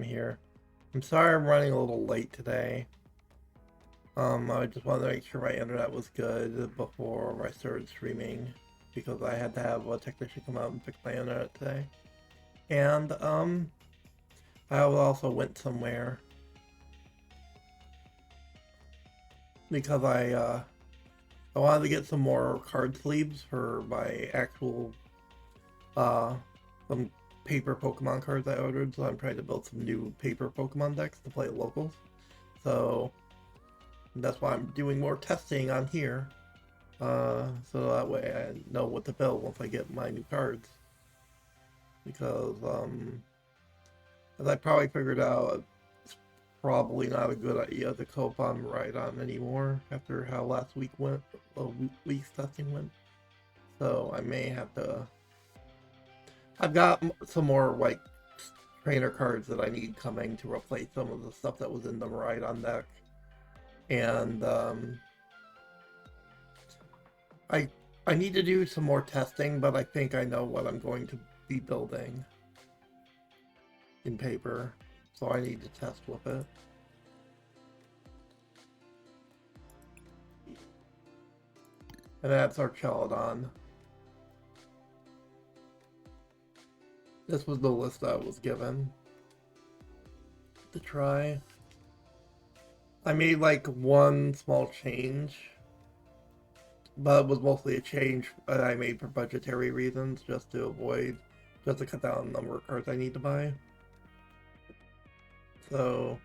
here. I'm sorry I'm running a little late today. I just wanted to make sure my internet was good before I started streaming because I had to have a technician come out and fix my internet today. And I also went somewhere because I wanted to get some more card sleeves for my actual some paper Pokemon cards I ordered, so I'm trying to build some new paper Pokemon decks to play at locals. So that's why I'm doing more testing on here. So that way I know what to build once I get my new cards. Because, as I probably figured out, it's probably not a good idea to cope on Rhydon anymore after how last week went, week's testing went. So I may have to... I've got some more, like, trainer cards that I need coming to replace some of the stuff that was in the Rhydon deck. And, I need to do some more testing, but I think I know what I'm going to be building in paper, so I need to test with it. And that's Archaludon. This was the list I was given to try. I made like one small change, but it was mostly a change that I made for budgetary reasons, just to cut down the number of cards I need to buy. So,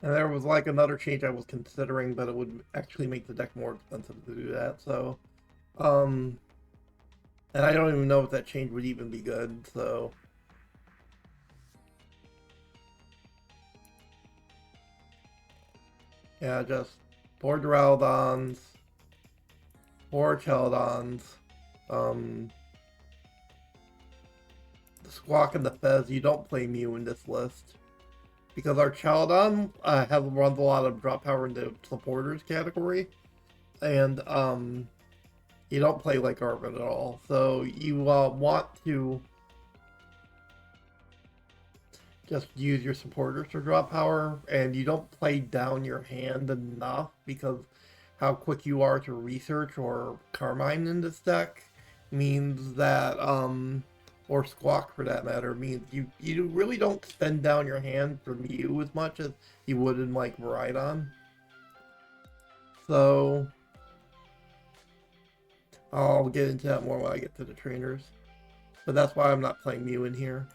and there was like another change I was considering, but it would actually make the deck more expensive to do that. So, and I don't even know if that change would even be good. So, yeah, just 4 Duraludons, 4 Archaludons, the Squawk and the Fez. You don't play Mew in this list because Archaludon runs a lot of drop power into supporters category, and you don't play like Arvin at all. So you want to just use your supporters for drop power, and you don't play down your hand enough because how quick you are to research or Carmine in this deck means that, or Squawk for that matter, means you really don't spend down your hand for Mew as much as you would in like Rhydon. So I'll get into that more when I get to the trainers. But that's why I'm not playing Mew in here.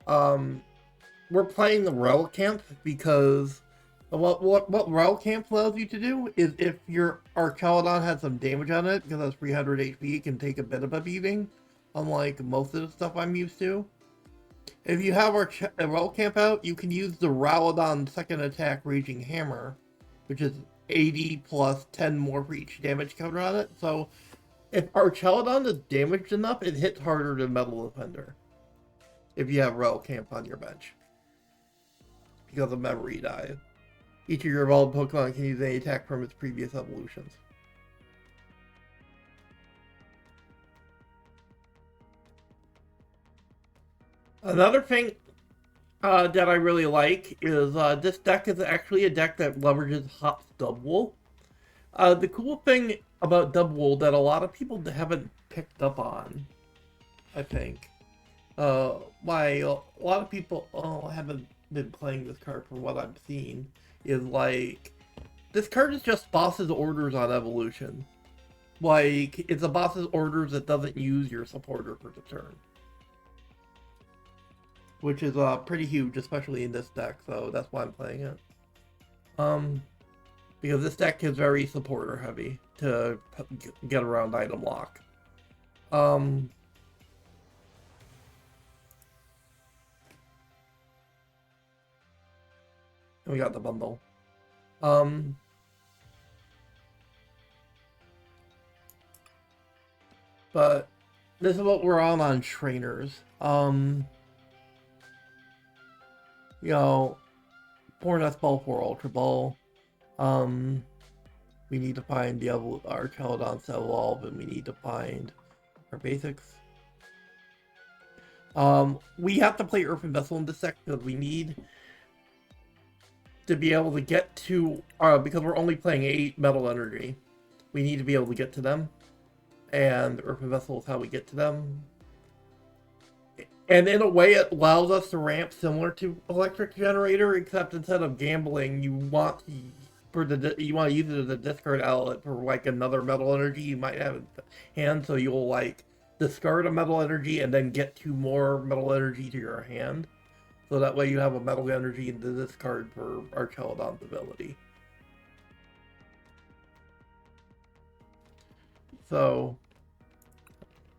We're playing the Rel Camp because what Rel Camp allows you to do is if your Archaludon has some damage on it, because that's 300 HP, it can take a bit of a beating, unlike most of the stuff I'm used to. If you have our Rel Camp out, you can use the Raludon second attack Raging Hammer, which is 80 plus 10 more for each damage counter on it. So if Archaludon is damaged enough, it hits harder than Metal Defender if you have Rel Camp on your bench because of memory die. Each of your evolved Pokemon can use any attack from its previous evolutions. Another thing that I really like is this deck is actually a deck that leverages Hop's Dubwool. The cool thing about Dubwool that a lot of people haven't picked up on, I think, why a lot of people haven't been playing this card from what I've seen, is like, this card is just boss's orders on evolution. Like, it's a boss's orders that doesn't use your supporter for the turn. Which is pretty huge, especially in this deck, so that's why I'm playing it. Because this deck is very supporter heavy to get around item lock. We got the bundle. But this is what we're on trainers. You know, Borneth Ball for Ultra Ball. We need to find the Archaludon to evolve, and we need to find our basics. We have to play Earthen Vessel in this deck because we need to be able to get to, because we're only playing 8 Metal Energy, we need to be able to get to them, and Earthen Vessel is how we get to them. And in a way, it allows us to ramp similar to Electric Generator, except instead of gambling, you want to use it as a discard outlet for like another Metal Energy you might have in hand, so you'll like discard a Metal Energy and then get 2 more Metal Energy to your hand. So that way you have a Metal Energy in the discard for Archaludon's ability. So,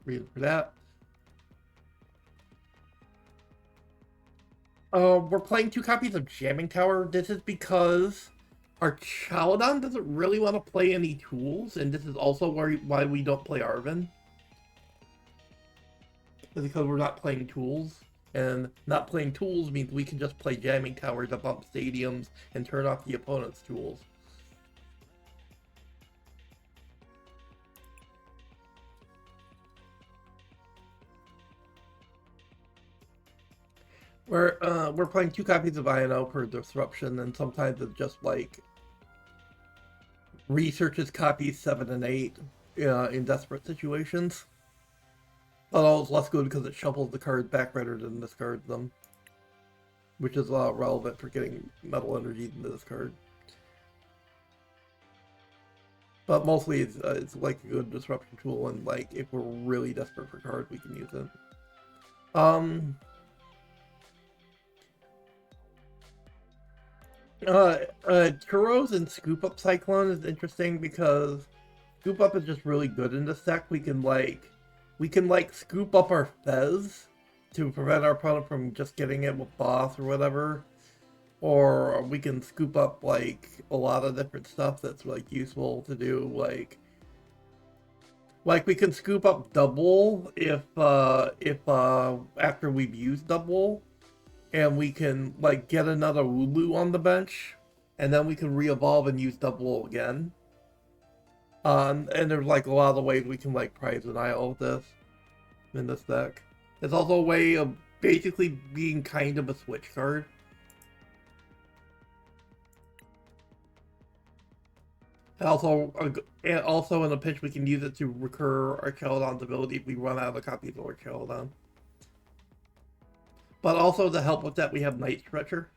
reason for that. We're playing 2 copies of Jamming Tower. This is because Archaludon doesn't really want to play any tools, and this is also why we don't play Arven. It's because we're not playing tools. And not playing tools means we can just play Jamming Towers to bump stadiums and turn off the opponent's tools. We're playing 2 copies of INO per disruption, and sometimes it's just like researches copies 7 and 8 in desperate situations. Although it's less good because it shuffles the cards back rather than discards them, which is relevant for getting Metal Energy into this card. But mostly it's like a good disruption tool, and like if we're really desperate for cards, we can use it. Turos and Scoop Up Cyclone is interesting because Scoop Up is just really good in this deck. We can scoop up our Fez to prevent our opponent from just getting it with Boss or whatever. Or we can scoop up like a lot of different stuff that's like useful to do, like we can scoop up Double if after we've used Double, and we can like get another Wooloo on the bench, and then we can re-evolve and use Double again. And there's like a lot of ways we can like prize denial with this in this deck. It's also a way of basically being kind of a switch card. And also in a pinch we can use it to recur Archaludon's ability if we run out of copies of Archaludon. But also to help with that we have Night Stretcher.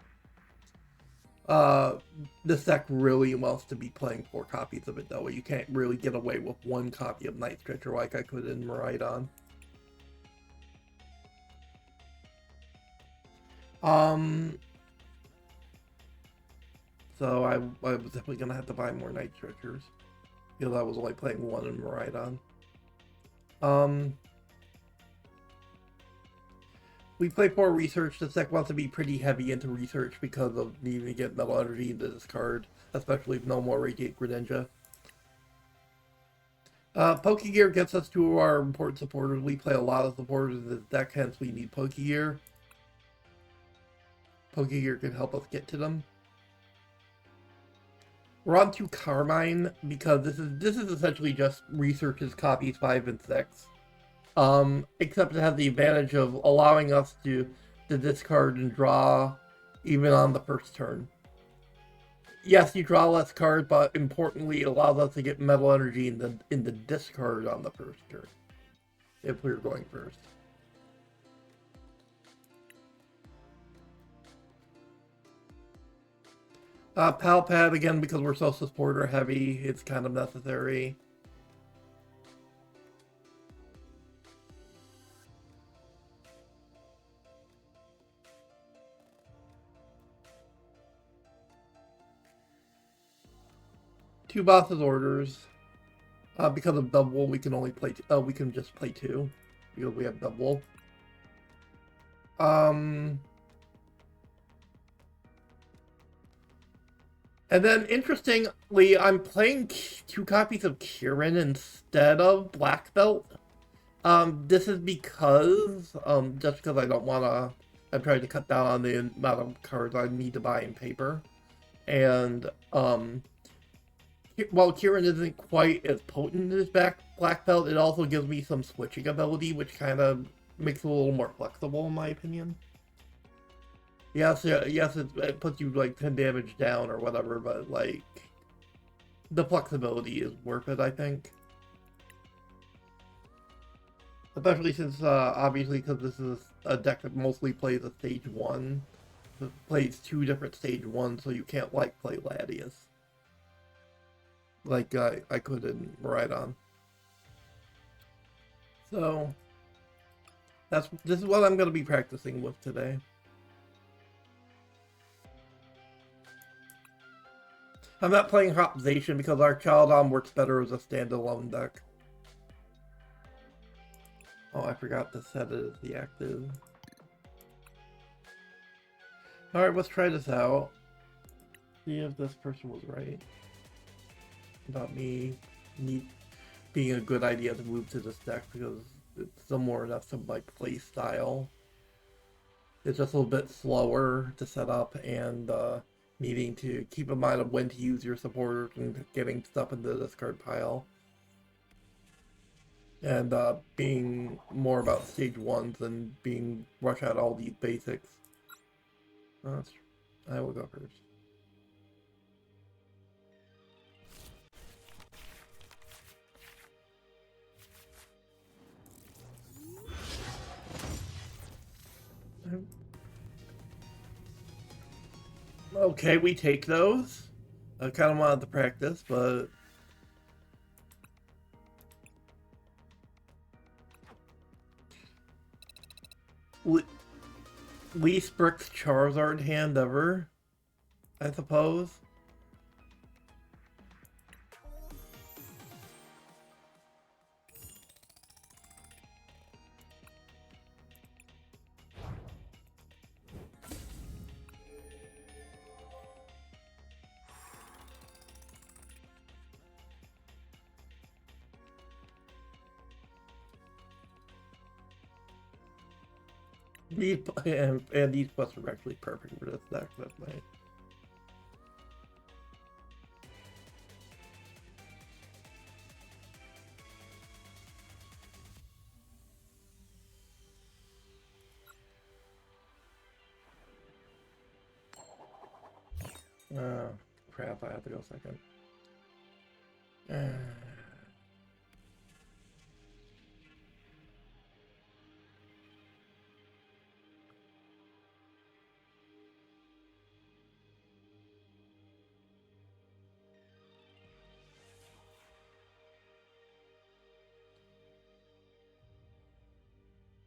This deck really wants to be playing 4 copies of it, though. You can't really get away with 1 copy of Night Stretcher like I could in Miraidon. So I was definitely gonna have to buy more Night Stretchers, because I was only playing 1 in Miraidon. We play 4 research. This deck wants to be pretty heavy into research because of needing to get Metal Energy into this card, especially if no more Radiate Greninja. Pokegear gets us to our important supporters. We play a lot of supporters in this deck, hence we need Pokegear. Pokegear can help us get to them. We're on to Carmine because this is essentially just researches copies 5 and 6. Except it has the advantage of allowing us to discard and draw even on the first turn. Yes, you draw less cards, but importantly, it allows us to get Metal Energy in the discard on the first turn, if we were going first. Pal Pad, again, because we're so supporter heavy, it's kind of necessary. Two bosses orders. Because of double, we can only play. We can just play 2 because we have double. And then, interestingly, I'm playing 2 copies of Kirin instead of Black Belt. This is because, just because I don't want to, I'm trying to cut down on the amount of cards I need to buy in paper. And, while Kieran isn't quite as potent as Black Belt, it also gives me some switching ability, which kind of makes it a little more flexible, in my opinion. Yes, yes, it puts you like 10 damage down or whatever, but like the flexibility is worth it, I think. Especially since, obviously, because this is a deck that mostly plays a stage 1. It plays 2 different stage 1s, so you can't, like, play Latias. Like, I could in Rhydon. So, this is what I'm going to be practicing with today. I'm not playing Optimization because Archaludon works better as a standalone deck. Oh, I forgot to set it as the active. Alright, let's try this out. See if this person was right about me being a good idea to move to this deck because it's similar enough to my play style. It's just a little bit slower to set up and needing to keep in mind of when to use your supporters and getting stuff into the discard pile. And being more about stage 1s than being rush out all these basics. I will go first. Okay, we take those. I kind of wanted to practice, but least bricked Charizard hand ever, I suppose. And these quests are actually perfect for this deck, that's nice. Crap, I have to go second.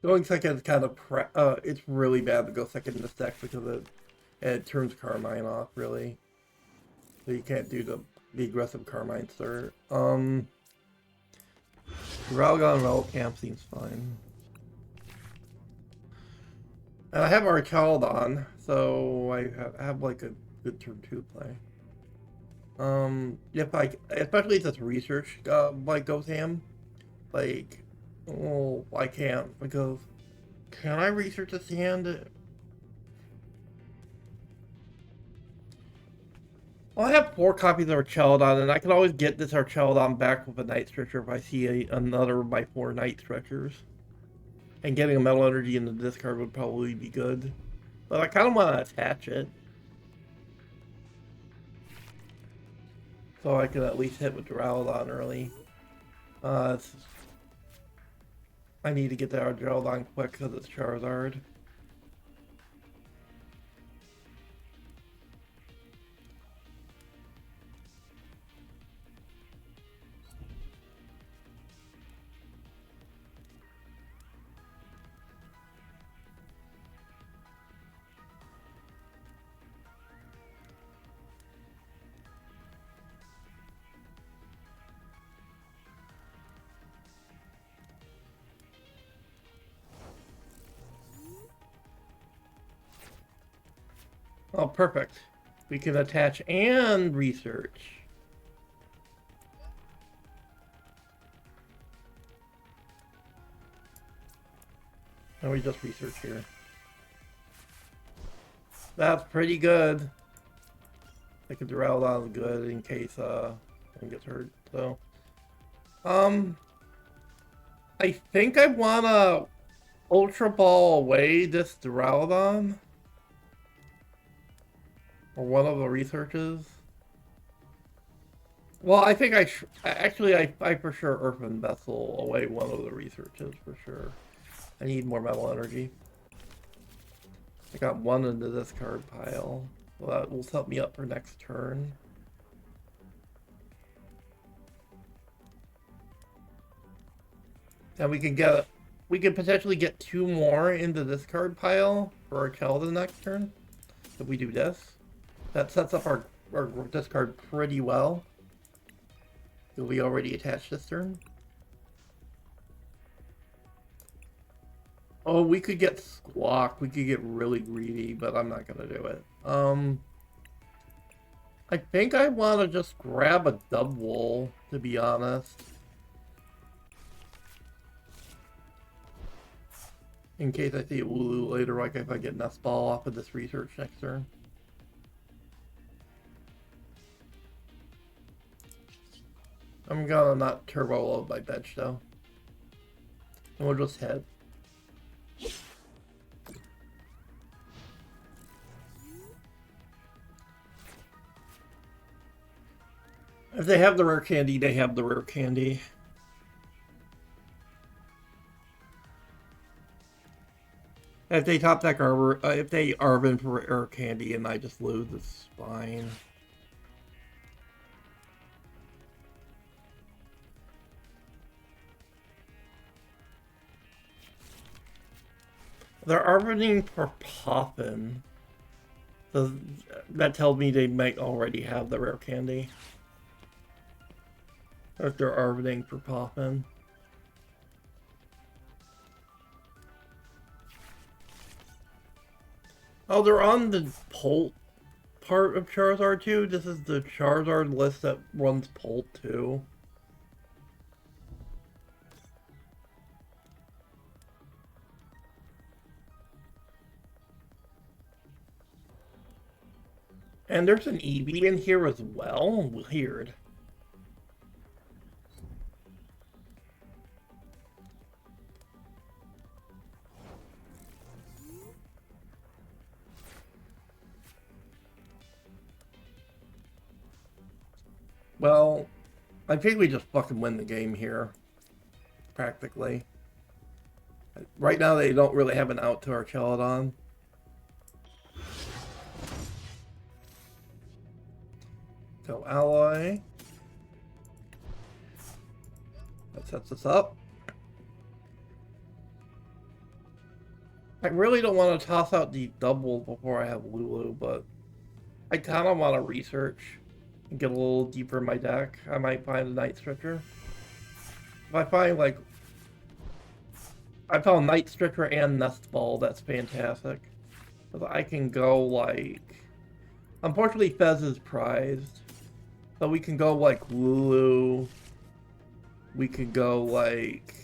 Going second is kind of it's really bad to go second in this deck because it turns Carmine off, really. So you can't do the aggressive Carmine start. Ralgon Relic Camp seems fine. And I have Archaludon, so I have like a good turn 2 play. Especially if this research like goes ham, like, oh, I can't because can I research this hand? Well, I have 4 copies of Archaludon, and I can always get this Archaludon back with a Night Stretcher if I see another of my 4 Night Stretchers. And getting a Metal Energy in the discard would probably be good. But I kind of want to attach it. So I can at least hit with Duraludon early. I need to get that Archaludon quick because it's Charizard. Oh, perfect. We can attach and research. And we just research here. That's pretty good. I think Duraludon is good in case, one gets hurt. So, I think I wanna Ultra Ball away this Duraludon. Or one of the researches. Well, I think I for sure Earthen Vessel away one of the researches for sure. I need more metal energy. I got one into this card pile. So that will help me up for next turn. And we can potentially get 2 more into this card pile for Archaludon next turn. If we do this. That sets up our discard pretty well. We already attached this turn. Oh, we could get Squawk. We could get really greedy, but I'm not gonna do it. I think I want to just grab a Dubwool, to be honest. In case I see a Wooloo later, like if I get Nest Ball off of this research next turn. I'm gonna not turbo load my bench though. And we'll just head. If they have the rare candy, they have the rare candy. If they top deck Arbor, if they Arvin for rare candy and I just lose, it's fine. They're Arvining for Poffin. So that tells me they might already have the rare candy. Or if they're Arvining for Poffin. Oh, they're on the Polt part of Charizard too. This is the Charizard list that runs Polt too. And there's an Eevee in here as well. Weird. Well, I think we just fucking win the game here. Practically. Right now they don't really have an out to Archaludon. So Alloy. That sets us up. I really don't want to toss out the double before I have Lulu, but I kind of want to research and get a little deeper in my deck. I might find a Night Stretcher. If I find, like, I found Night Stretcher and Nest Ball, that's fantastic. Because I can go, like, unfortunately Fez is prized. So we can go, like, Lulu. We could go, like,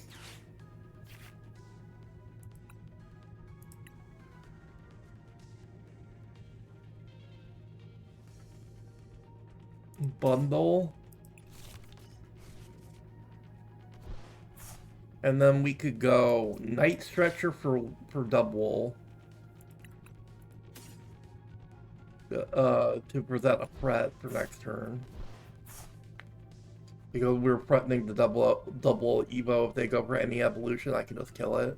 Bundle. And then we could go Night Stretcher for Dubwool. To present a threat for next turn. Because we're threatening the double Evo. If they go for any evolution, I can just kill it.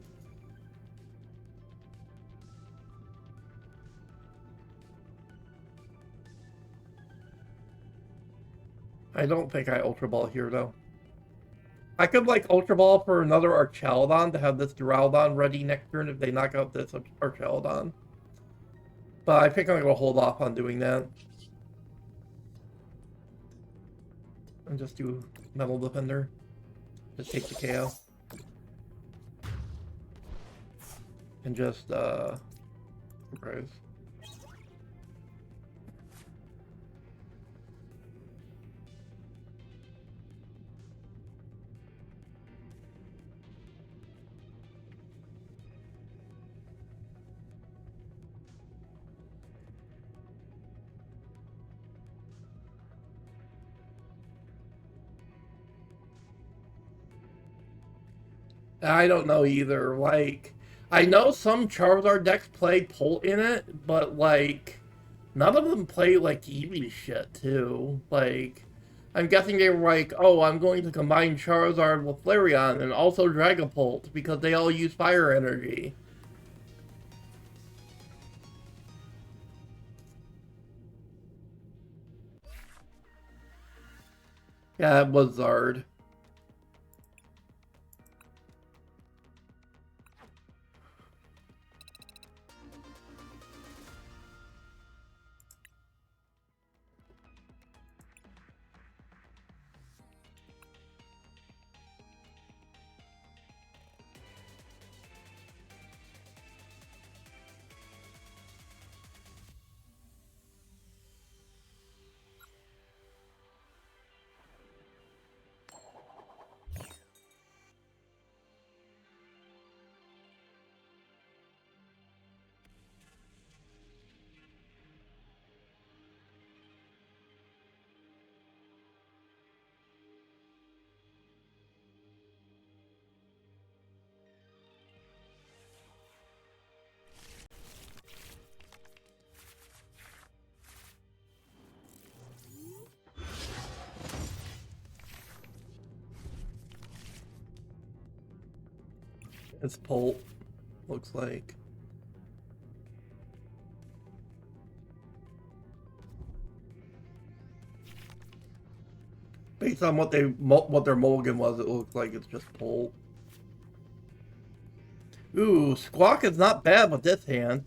I don't think I Ultra Ball here, though. I could, like, Ultra Ball for another Archaludon to have this Duraludon ready next turn if they knock out this Archaludon. But I think I'm going to hold off on doing that. And just do Metal Defender. Just take the KO. And just, surprise. I don't know either. Like, I know some Charizard decks play Pult in it, but like, none of them play like Eevee shit too. Like, I'm guessing they were like, oh, I'm going to combine Charizard with Flareon and also Dragapult because they all use fire energy. Yeah, it was Zard. It's Pult, looks like. Based on what their mulligan was, it looks like it's just Pult. Ooh, Squawk is not bad with this hand.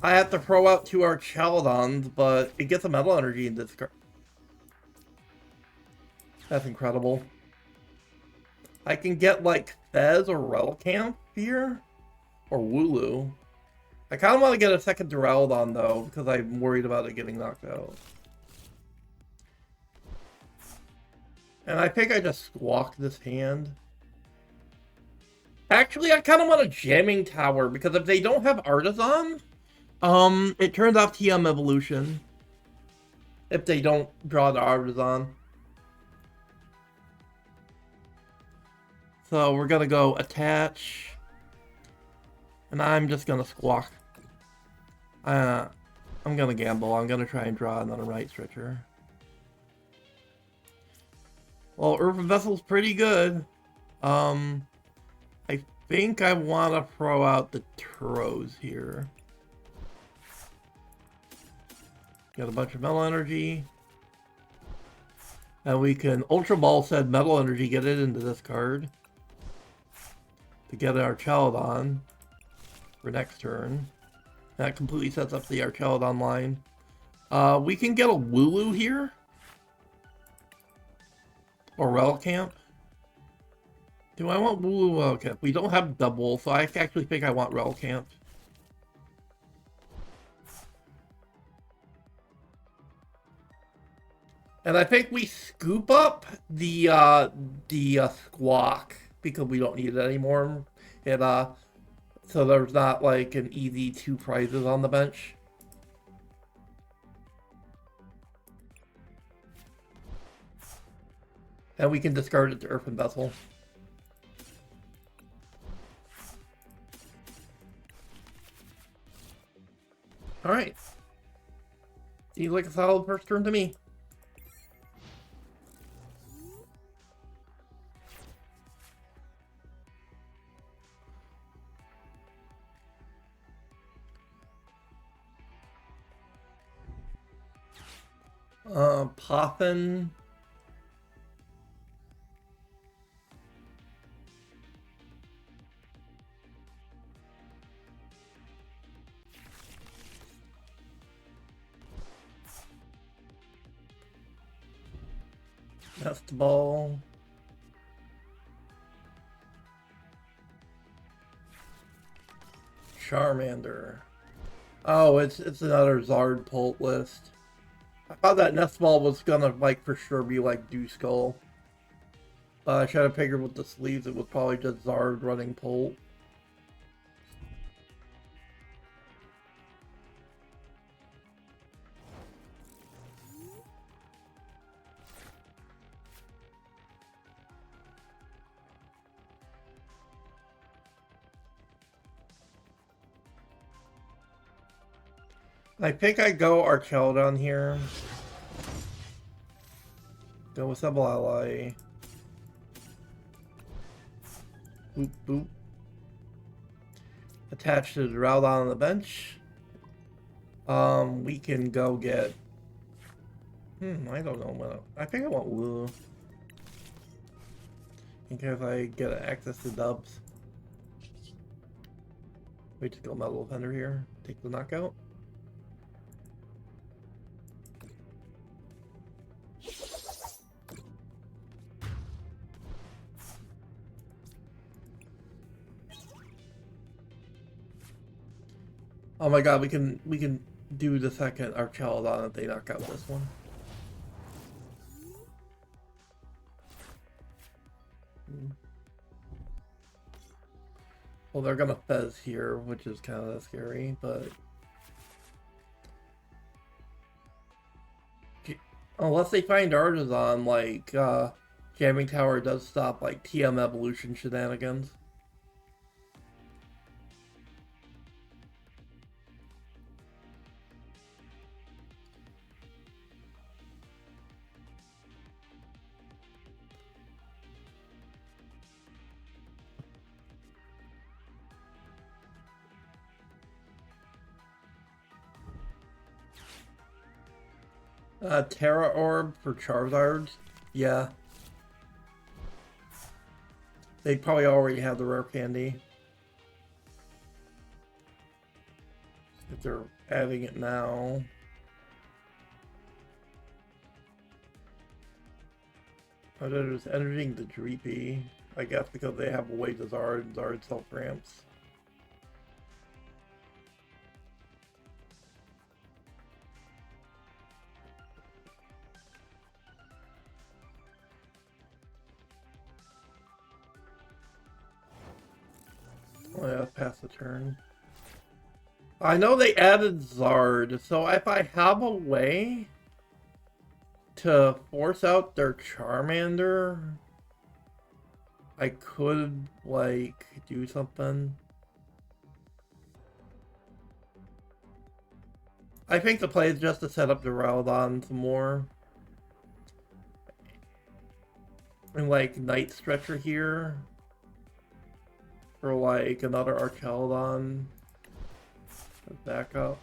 I have to throw out 2 Archaludons, but it gets a Metal Energy in this card. That's incredible. I can get like Fez or Relicanth here, or Wooloo. I kind of want to get a second Duraludon though, because I'm worried about it getting knocked out. And I think I just Squawk this hand. Actually, I kind of want a Jamming Tower, because if they don't have Artisan, it turns off TM Evolution. If they don't draw the Artisan. So we're gonna go attach. And I'm just gonna Squawk. I'm gonna gamble. I'm gonna try and draw another Right Stretcher. Well, Earthen Vessel's pretty good. I think I want to throw out the Turos here. Got a bunch of Metal Energy. And we can Ultra Ball said Metal Energy, get it into this card. To get our Archaludon for next turn. That completely sets up the Archaludon line. We can get a Wooloo here. Or Relicanth. Do I want Wooloo or Relicanth? We don't have double, so I actually think I want Relicanth. And I think we scoop up the Squawk because we don't need it anymore. It so there's not like an easy 2 prizes on the bench. And we can discard it to Earthen Vessel. Alright. Seems like a solid first turn to me. Poffin. Nest Ball. Charmander. Oh, it's another Zard Pult list. I thought that Nest Ball was gonna like for sure be like Dew Skull. I should have figured with the sleeves it was probably just Zard running Pult. I think I go Archaludon here. Go with Double Ally. Boop boop. Attached to the Archaludon on the bench. We can go get. I don't know what. I think I want Woo. In case I get access to dubs. Wait to go Metal Defender here. Take the knockout. Oh my god, we can do the second Archaludon if they knock out this one. Well, they're gonna Fez here, which is kind of scary, but unless they find Artisan, like Jamming Tower does stop like TM evolution shenanigans. Terra Orb for Charizard. Yeah. They probably already have the rare candy. If they're adding it now. Oh, they're just entering the Dreepy. I guess because they have a way to Zard and Zard self-ramps. Oh yeah, pass the turn. I know they added Zard, so if I have a way to force out their Charmander, I could, like, do something. I think the play is just to set up the Rowdon some more. And, like, Night Stretcher here. For, like, another Archaludon. Back up.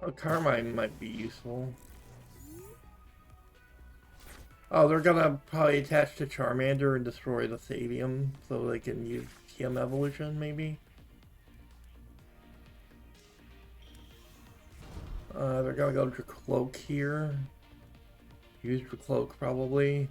A Carmine might be useful. Oh, they're gonna probably attach to Charmander and destroy the stadium so they can use TM evolution, maybe. They're gonna go to Cloak here. Use the Cloak probably.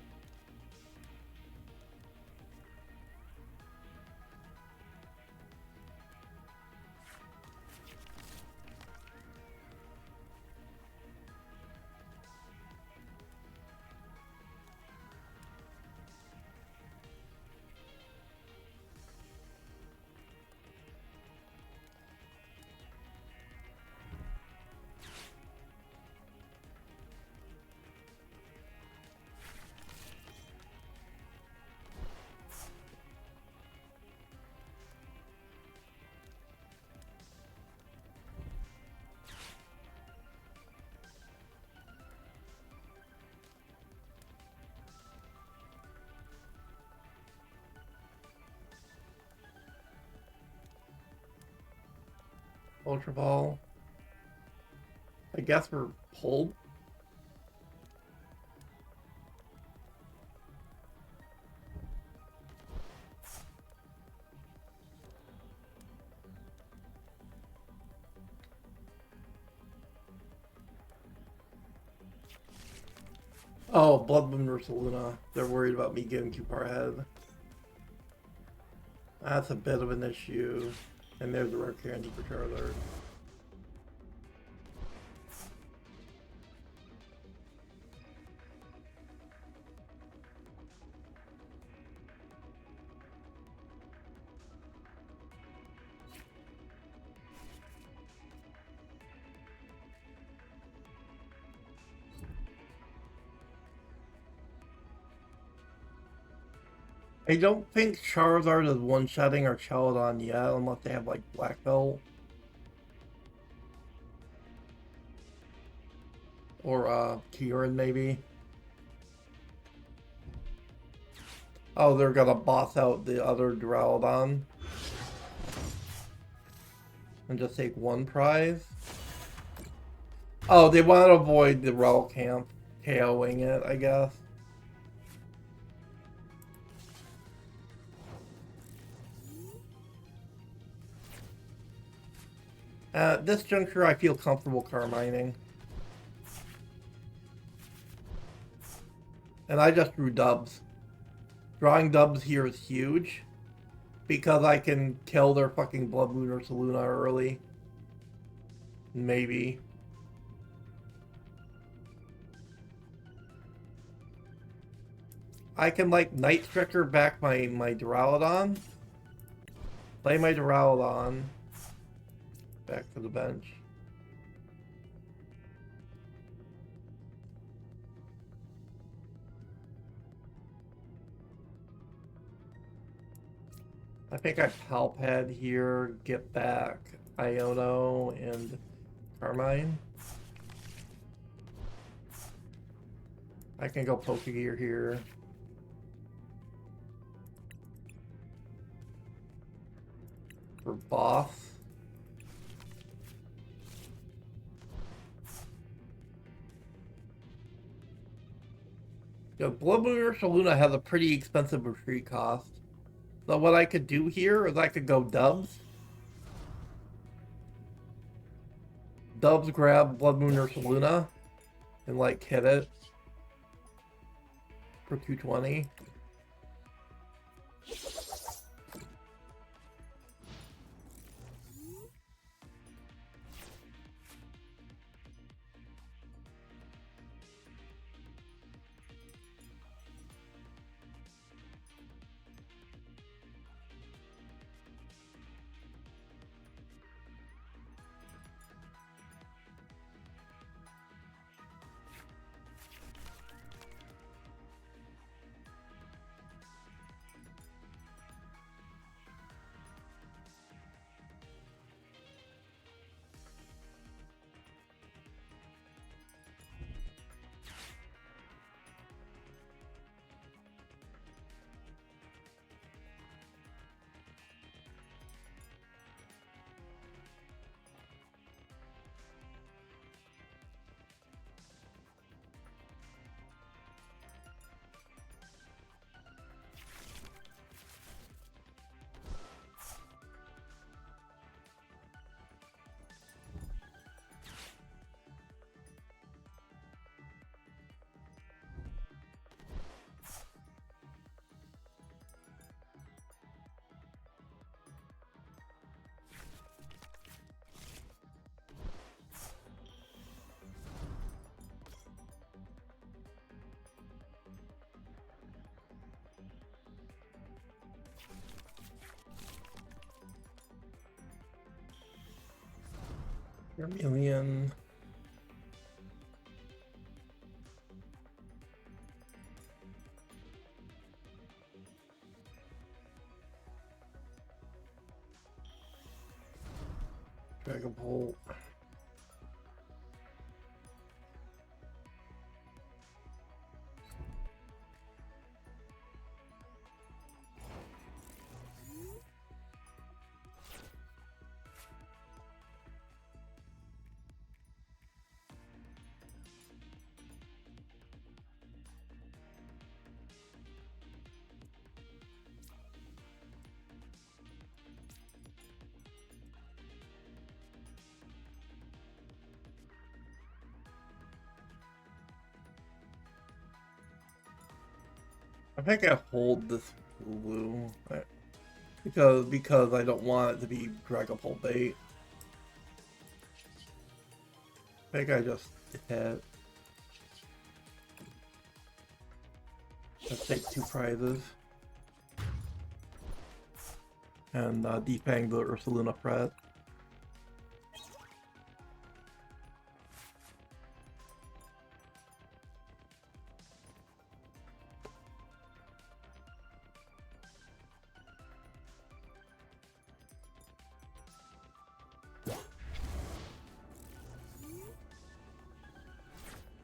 Ultra Ball. I guess we're pulled. Oh, Blood Moon versus Luna. They're worried about me getting too far ahead. That's a bit of an issue. And there's the rare candy for Charizard. I don't think Charizard is one-shotting Archaludon yet, unless they have like Black Belt. Or Kieran maybe. Oh, they're gonna boss out the other Duraludon. And just take one prize. Oh, they want to avoid the Rel Camp KOing it, I guess. At this juncture, I feel comfortable Carmining. And I just drew dubs. Drawing dubs here is huge. Because I can kill their fucking Blood Moon or Saluna early. Maybe. I can, like, Night Striker back my Duraludon. Play my Duraludon. Back to the bench. I think I Palpad here, get back Iono and Carmine. I can go Pokegear here. For boss. Blood Moon or Saluna has a pretty expensive retreat cost. So what I could do here is I could go Dubs. Dubs grab Blood Moon or Saluna and like hit it for 220. Vermilion. Dragon Bolt. I think I hold this blue because I don't want it to be Dragapult bait. I think I just hit. Let's take 2 prizes. And defang the Ursaluna Fret.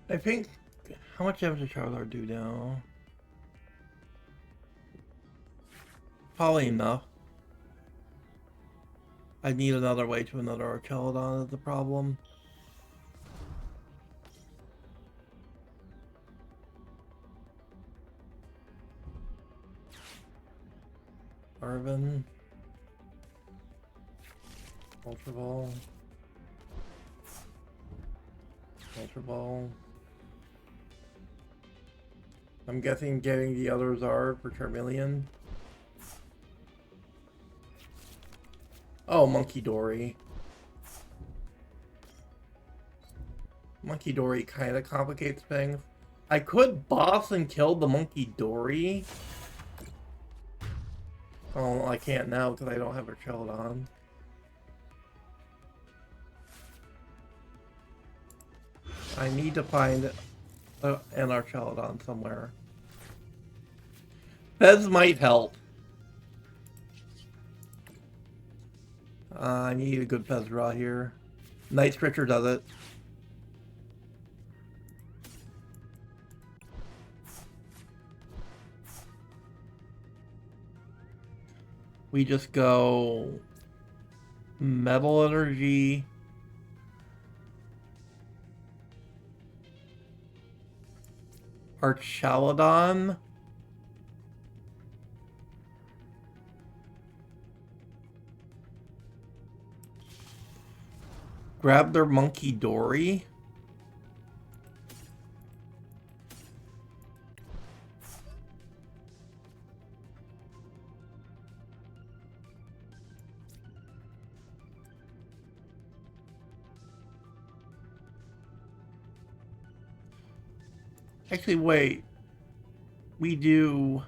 I think... How much damage does Charizard do now? Probably enough. I need another way to another Archaludon is the problem. Arvin. Ultra Ball. Ultra Ball. I'm guessing getting the other Zard for Charmeleon. Oh, Monkey Dory. Monkey Dory kind of complicates things. I could boss and kill the Monkey Dory. Oh, I can't now because I don't have a Archaludon. I need to find an Archaludon somewhere. Fez might help. I need a good Fez draw here. Night Stretcher does it. We just go Metal Energy. Archaludon. Grab their Monkey Dory. Actually, wait. We do...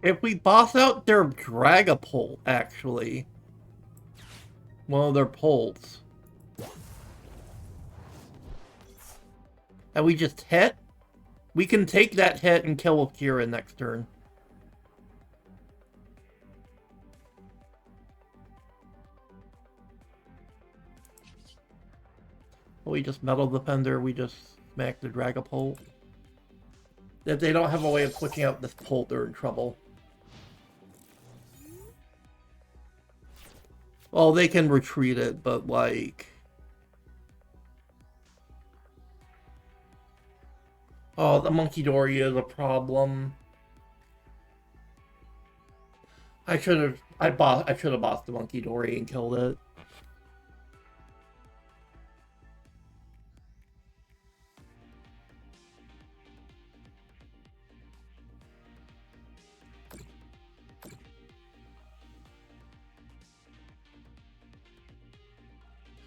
If we boss out their Dragapult, actually. One of their Pults. And we just hit. We can take that hit and kill with Kira next turn. We just Metal Defender, we just smack the Dragapult. If they don't have a way of switching out this Pult, they're in trouble. Well, they can retreat it, but like... Oh, the Monkey Dory is a problem. I should have bossed the Monkey Dory and killed it.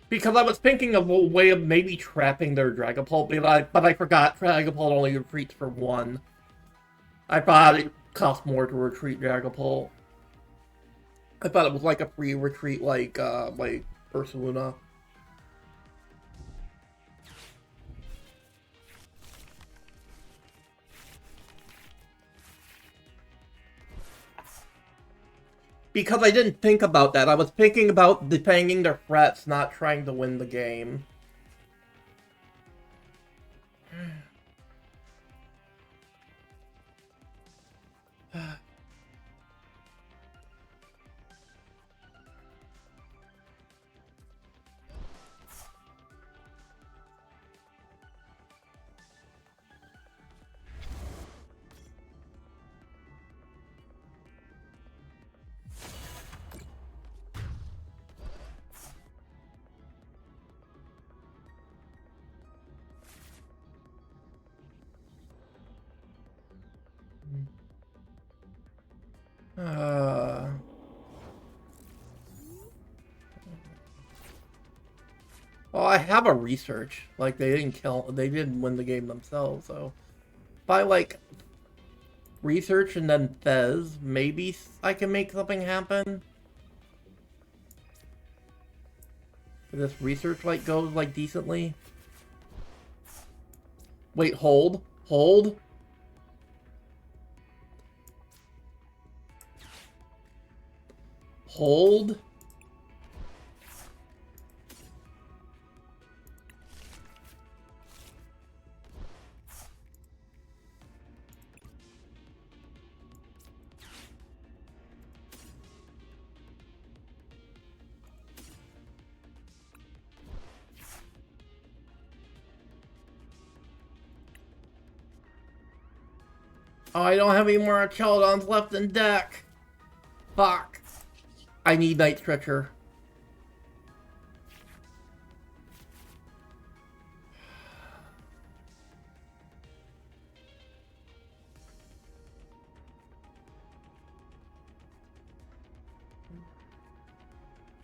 Because I was thinking of a way of maybe trapping their Dragapult, but I forgot Dragapult only retreats for one. I thought it cost more to retreat Dragapult. I thought it was like a free retreat like Ursaluna. Because I didn't think about that. I was thinking about defending their threats, not trying to win the game. Well, I have a research. Like, they didn't win the game themselves, so... If I, like, research and then Fez, maybe I can make something happen? If this research, like, goes, like, decently? Wait, hold? Hold? Hold? Oh, I don't have any more Archaludons left in deck. Fuck. I need Night Stretcher.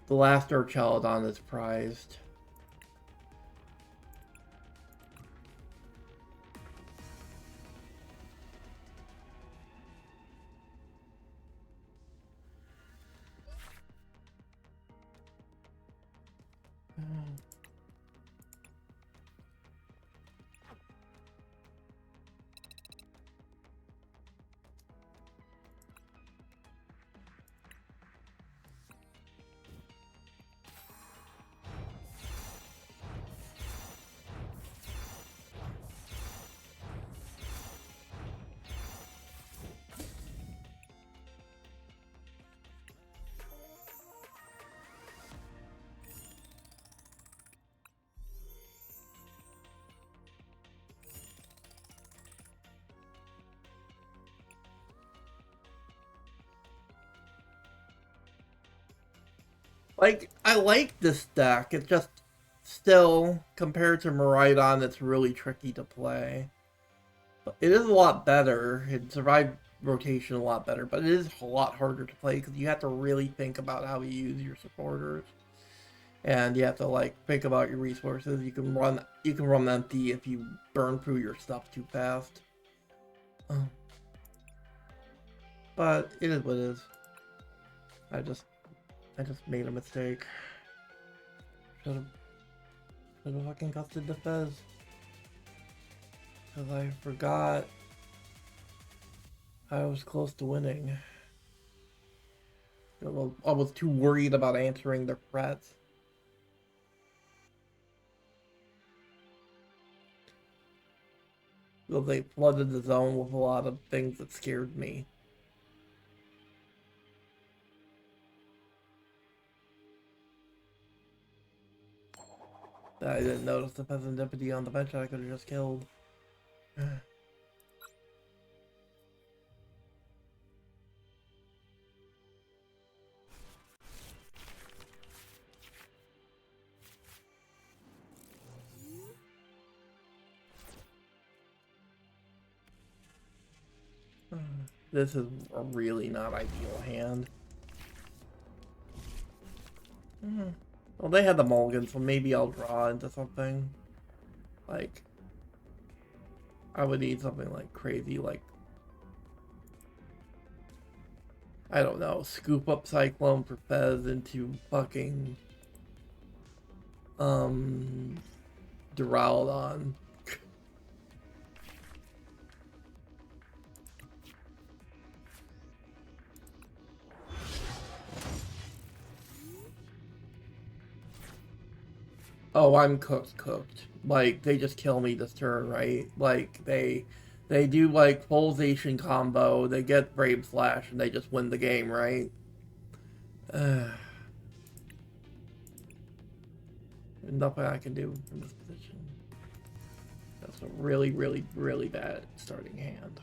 The last Archaludon is prized. Like, I like this deck. It's just still, compared to Miraidon, it's really tricky to play. But it is a lot better. It survived rotation a lot better, but it is a lot harder to play because you have to really think about how you use your supporters. And you have to like think about your resources. You can run empty if you burn through your stuff too fast. But it is what it is. I just made a mistake. Should have fucking custed the Fez. Because I forgot I was close to winning. I was too worried about answering their threats. So they flooded the zone with a lot of things that scared me. I didn't notice the peasant deputy on the bench that I could have just killed. This is a really not ideal hand. Well, they had the mulligan, so maybe I'll draw into something. Like, I would need something like crazy, like, I don't know, scoop up Cyclone for Fez into fucking, Duraludon. Oh, I'm cooked. Like, they just kill me this turn, right? Like, they do, like, full-zation combo, they get Brave Slash, and they just win the game, right? Nothing I can do from this position. That's a really, really, really bad starting hand.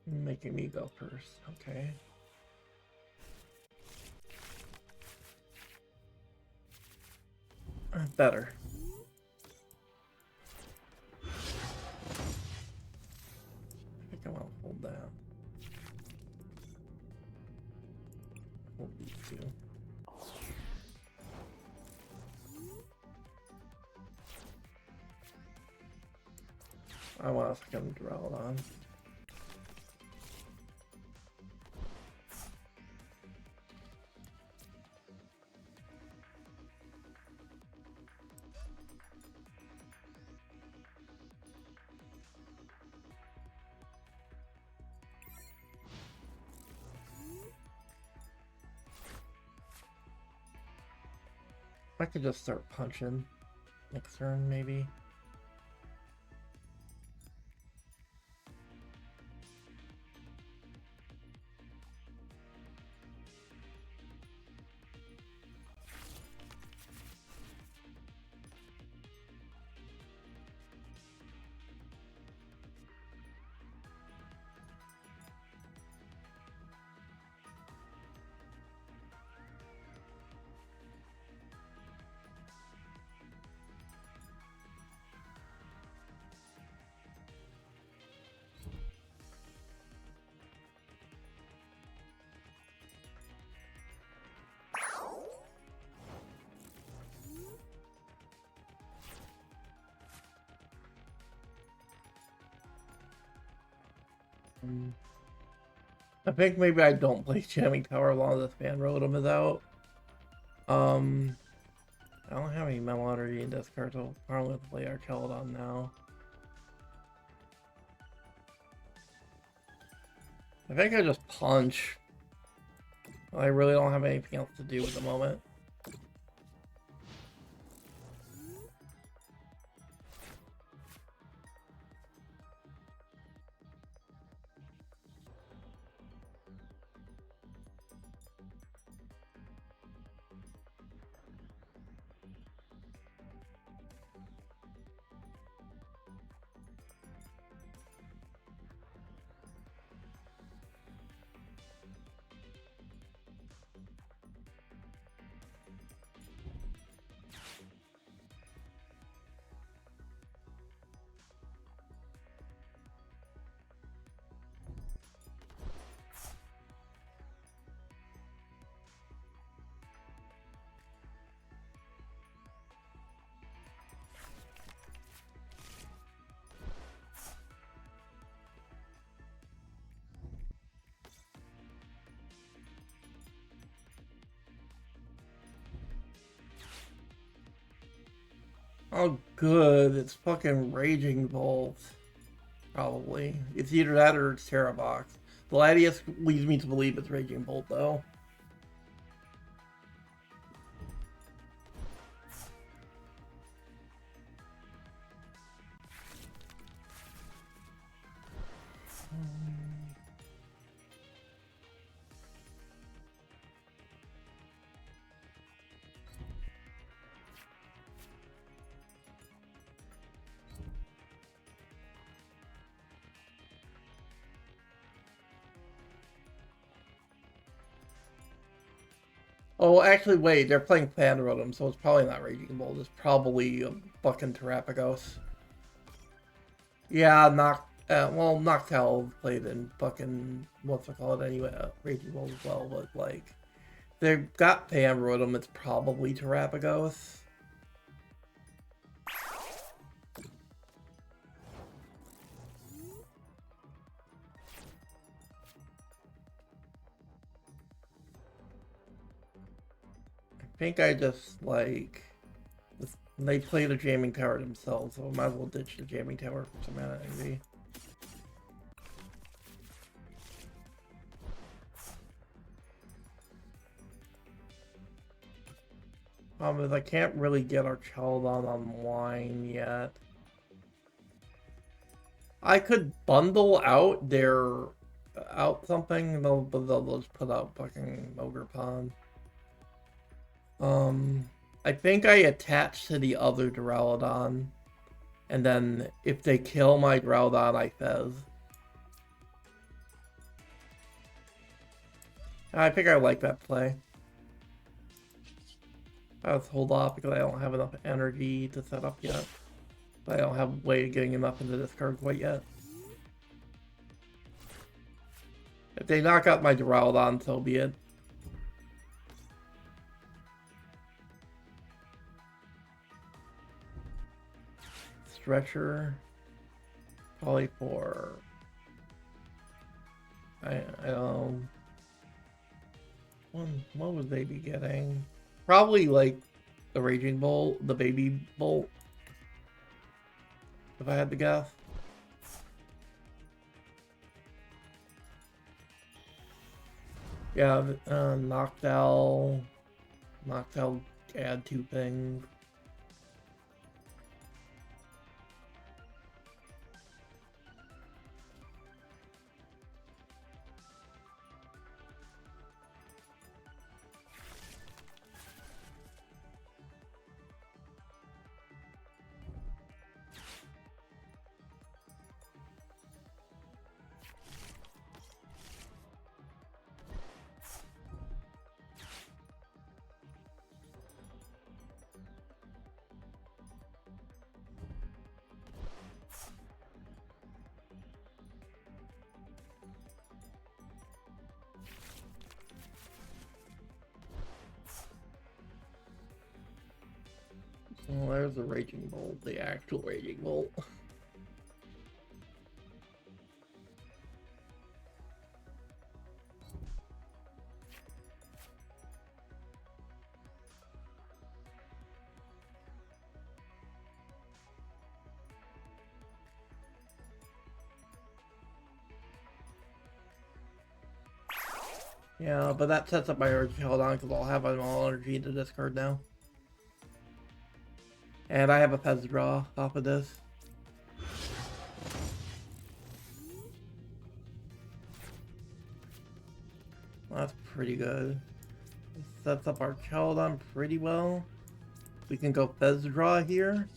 Making me go first, okay. Better. I think I want to hold that. Hold these two. I want a second Archaludon. I could just start punching next turn, maybe. I think maybe I don't play Jamming Tower while this Fan Rotom is out. I don't have any Metal Energy in this card, so I don't have to play Archaludon now. I think I just punch. I really don't have anything else to do at the moment. Oh, good. It's fucking Raging Bolt. Probably. It's either that or it's Terra Box. The Latias leads me to believe it's Raging Bolt, though. Oh, actually, wait. They're playing Fan Rotom, so it's probably not Raging Bolt. It's probably a fucking Terrapagos. Yeah, well, Noctowl played in fucking, what's it called anyway, Raging Bolt as well, but, like, they've got Fan Rotom, it's probably Terrapagos. I think I just, like, they play the Jamming Tower themselves, so I might as well ditch the Jamming Tower for some mana energy. Is I can't really get Archaludon online yet. I could bundle out something, but they'll just put out fucking Ogre Pond. I think I attach to the other Duraludon, and then if they kill my Duraludon, I Fez. I think I like that play. I'll just hold off because I don't have enough energy to set up yet. I don't have a way of getting enough into this card quite yet. If they knock out my Duraludon, so be it. Stretcher. Probably for... I don't know. What would they be getting? Probably like the Raging Bolt, the Baby Bolt. If I had to guess. Yeah, Noctowl like add 2 things. Well, there's the Raging Bolt, the actual Raging Bolt. Yeah, but that sets up my Archaludon because I'll have all energy to discard now. And I have a Pez draw off of this. Well, that's pretty good. This sets up our Archaludon pretty well. We can go Pez draw here.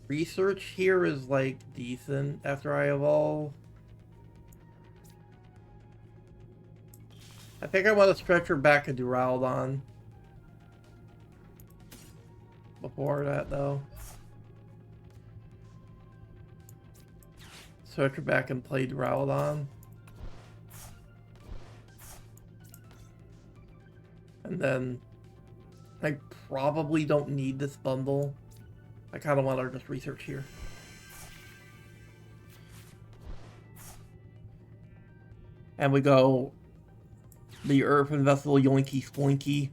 Research here is like decent after I evolve. I think I want to stretch her back into Duraludon. Before that though. Stretch her back and play Duraludon. And then I probably don't need this bundle. I kind of want to just research here. And we go the Earthen Vessel Yoinky Spoinky.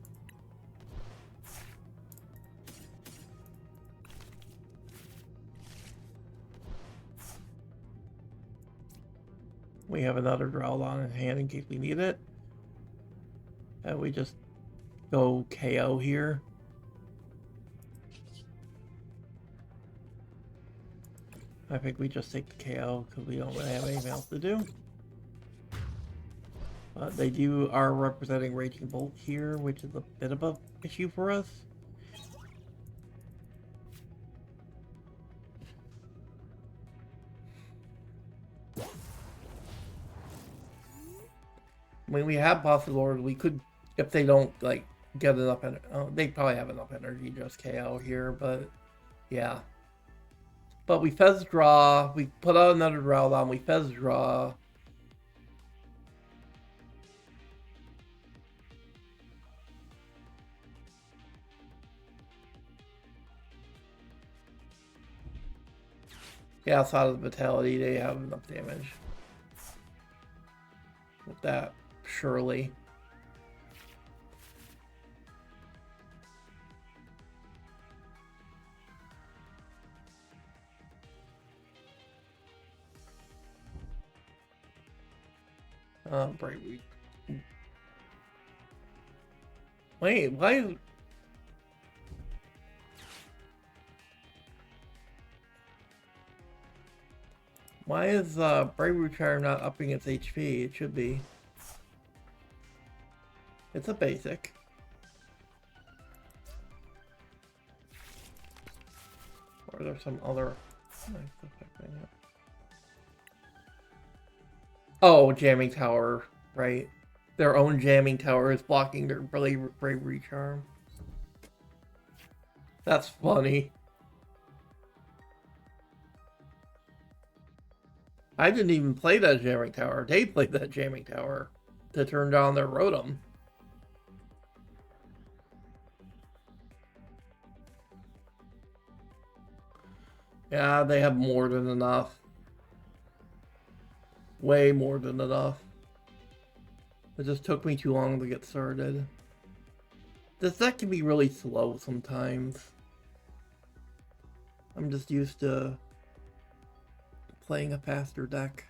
We have another Duraludon in hand in case we need it. And we just go KO here. I think we just take the KO because we don't really have anything else to do. But they are representing Raging Bolt here, which is a bit of an issue for us. I mean, we have Possibility. We could, if they don't like get enough, they probably have enough energy just KO here. But yeah. But we Fez draw, we put out another Duraludon, we Fez draw. Yeah, outside of the Vitality, they have enough damage. With that, surely. Bravery. Wait, why is Bravery Charm not upping its HP? It should be. It's a basic. Or there's some other nice effect thing. Oh, Jamming Tower, right? Their own Jamming Tower is blocking their Bravery Charm. That's funny. I didn't even play that Jamming Tower. They played that Jamming Tower to turn down their Rotom. Yeah, they have more than enough. Way more than enough. It just took me too long to get started. This deck can be really slow sometimes. I'm just used to playing a faster deck.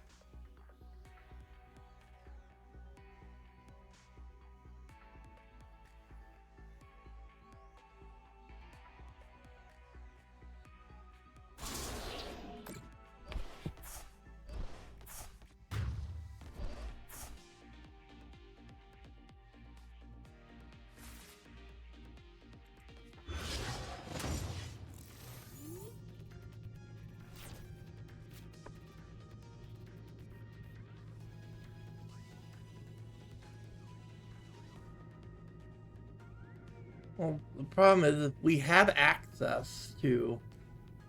Well, the problem is if we had access to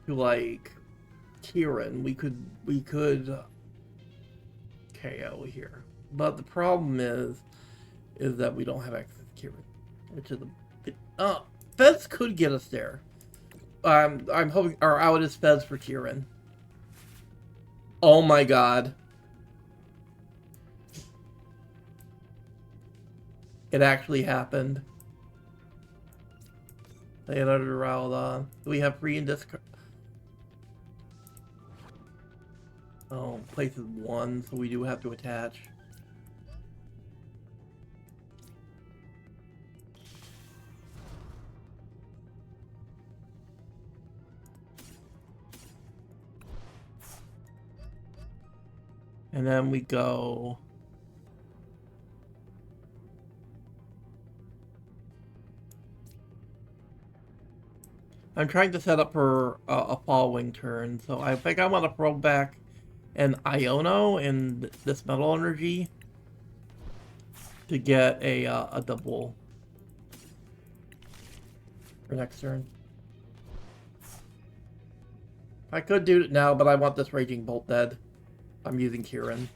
like Kieran, we could KO here. But the problem is that we don't have access to Kieran, which is a bit. Fez could get us there. I'm hoping our out is Fez for Kieran. Oh my god. It actually happened. They had another Archaludon. We have free and discard. Oh, place is 1, so we do have to attach. And then we go. I'm trying to set up for a following turn, so I think I want to throw back an Iono and this Metal Energy to get a double for next turn. I could do it now, but I want this Raging Bolt dead. I'm using Kieran.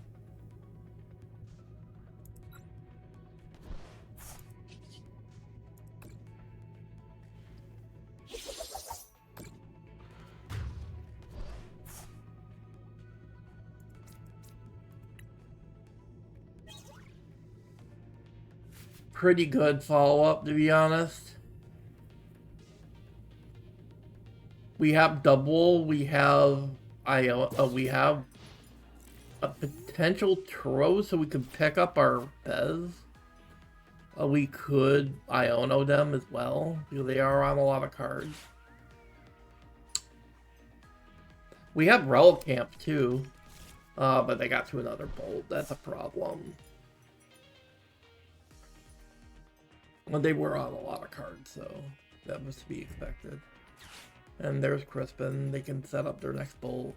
Pretty good follow-up, to be honest. We have double, we have we have a potential Turo, so we could pick up our Bez. We could Iono them as well, because they are on a lot of cards. We have Relic Camp too, but they got to another Bolt. That's a problem. Well, they were on a lot of cards, so that was to be expected. And there's Crispin. They can set up their next Bolt.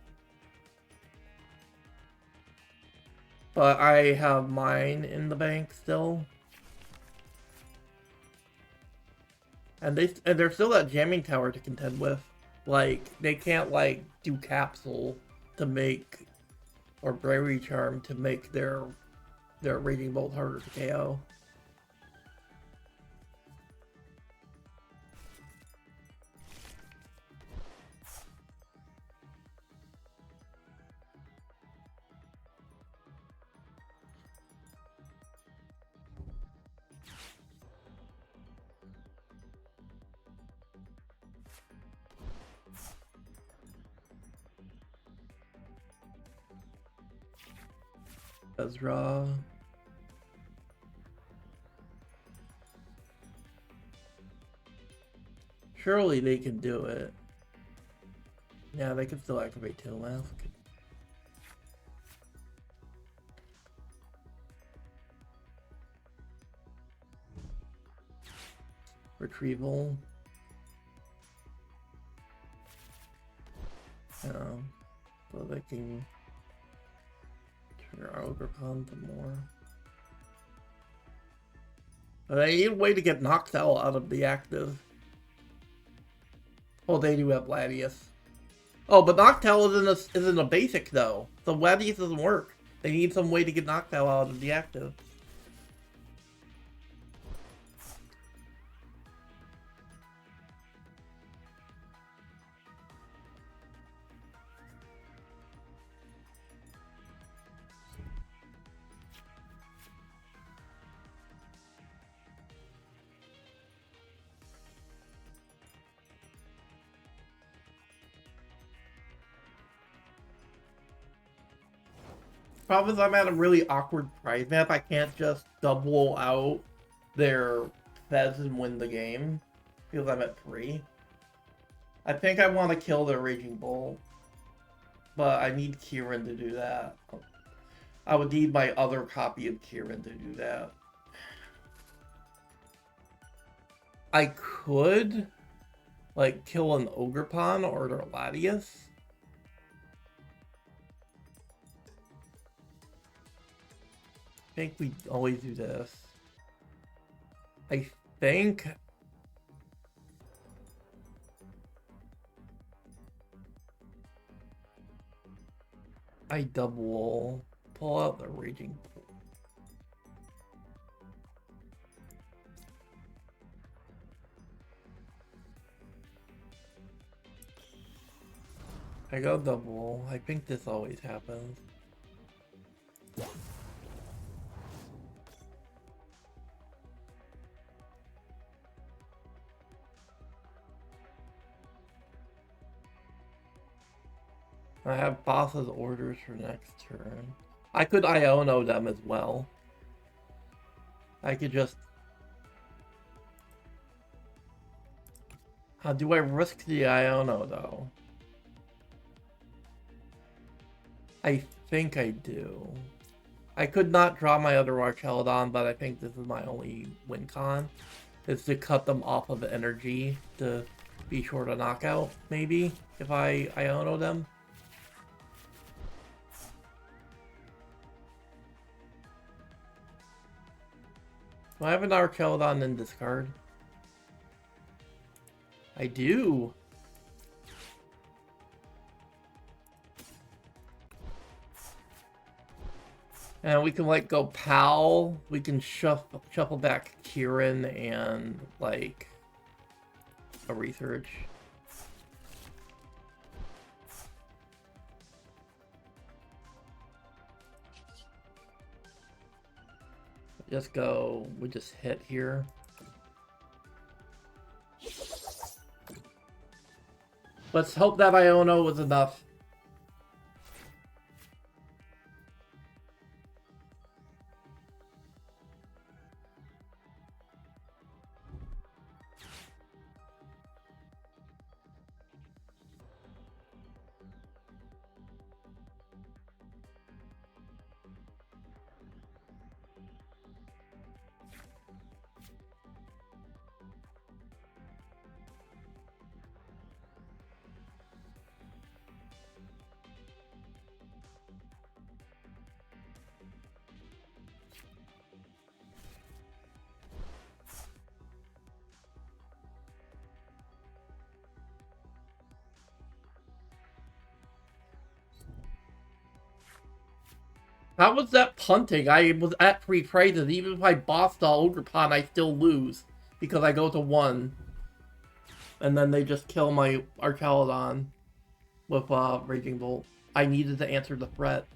But I have mine in the bank still. And there's still that jamming tower to contend with. Like, they can't, like, do Capsule to make, or Bravery Charm to make their Raging Bolt harder to KO. Ezra. Surely they can do it. Yeah, they can still activate Tail Mask. Retrieval. Yeah, so they can turn our Ogre Con to more. But I need a way to get Noctowl out of the active. Oh, they do have Latias. Oh, but Noctowl isn't a basic though. So Latias doesn't work. They need some way to get Noctowl out of the active. problem is I'm at a really awkward prize map. I can't just double out their Fez and win the game because I'm at 3. I think I want to kill their Raging Bull, but I need Kieran to do that. I would need my other copy of Kieran to do that. I could, like, kill an Ogrepon or their Latias. I think we always do this. I think I double pull out the Raging Bull. I go double. I think this always happens. I have boss's orders for next turn. I could Iono them as well. I could just... How do I risk the Iono though? I think I do. I could not draw my other Archaludon, but I think this is my only win con. Is to cut them off of energy to be sure to knock out, maybe, if I Iono them. Do I have an Archaludon in discard? I do. And we can, like, go Pal. We can shuffle back Kieran and, like, a research. Just go, we just hit here. Let's hope that Iono was enough. How was that punting? I was at 3 praises. Even if I bossed the Ogrepon, I still lose. Because I go to 1. And then they just kill my Archaludon with Raging Bolt. I needed to answer the threat.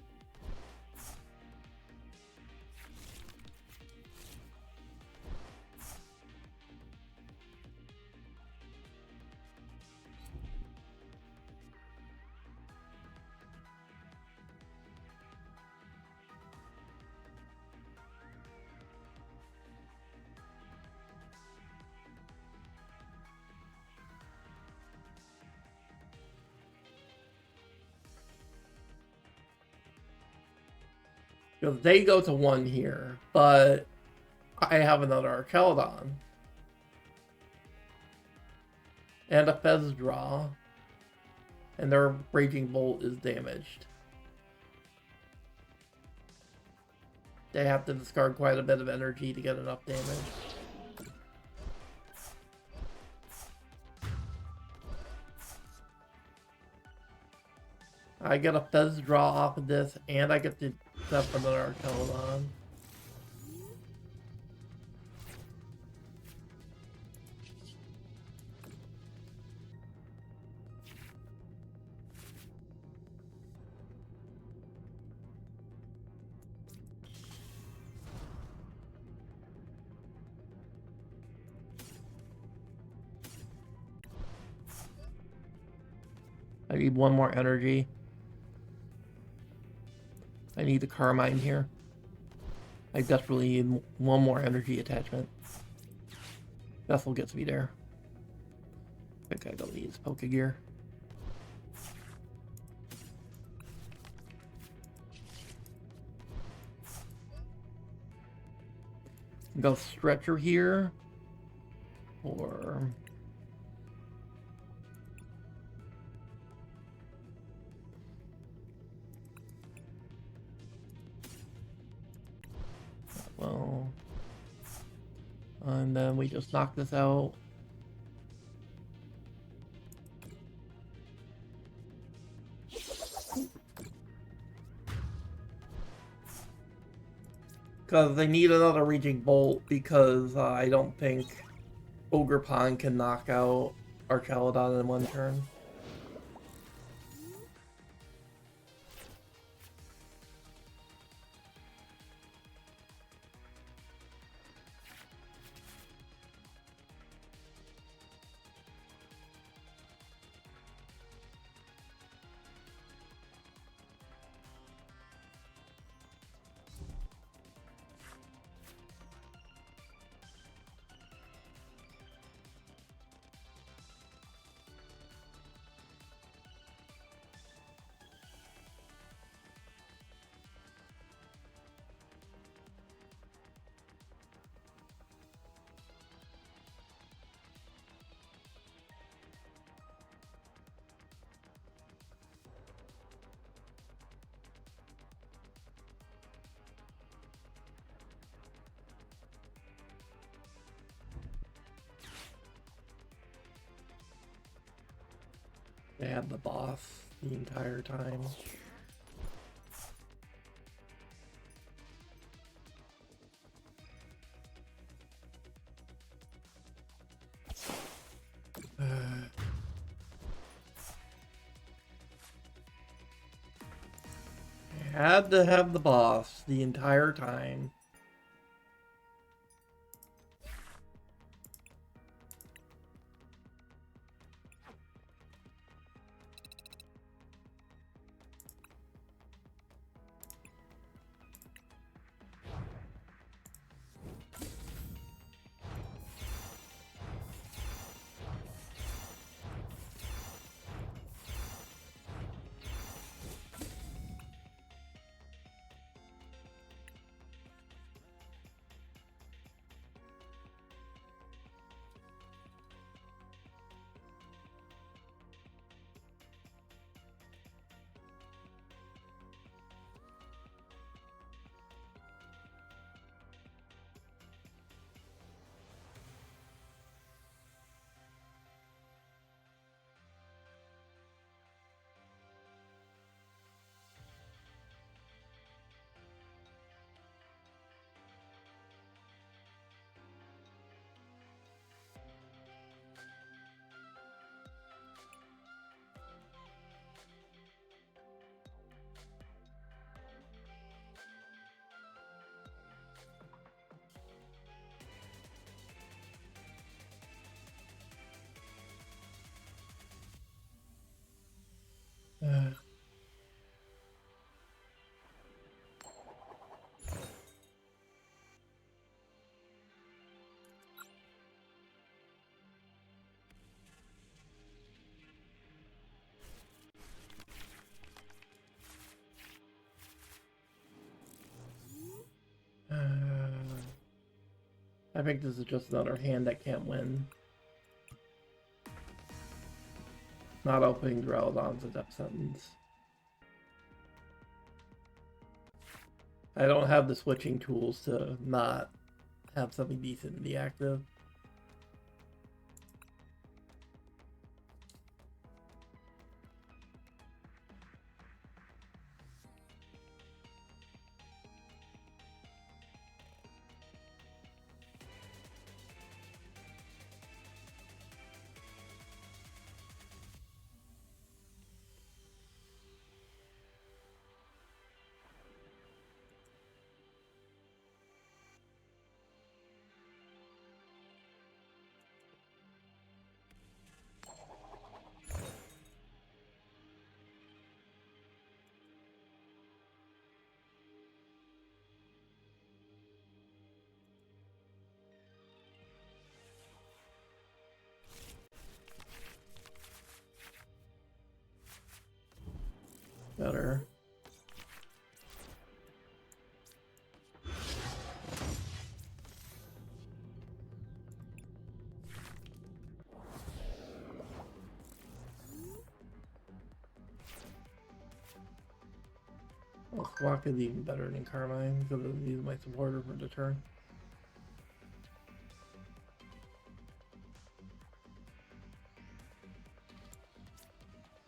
Because they go to 1 here, but I have another Archaludon. And a Fez draw. And their Raging Bolt is damaged. They have to discard quite a bit of energy to get enough damage. I get a Fez draw off of this, and I get to set another Archaludon. I need 1 more energy. I need the Carmine here. I desperately need one more energy attachment. Vessel gets me there. I think I don't need his Pokegear. Go Stretcher here. Or... well... And then we just knock this out. Because they need another Raging Bolt, because I don't think Ogre Pond can knock out Archaludon in one turn. They have the boss the entire time. Had to have the boss the entire time. I think this is just another hand that can't win. Not opening Duraludon's a death sentence. I don't have the switching tools to not have something decent in the active. better. Well, Squawk is even better than Carmine because he's my supporter for the turn.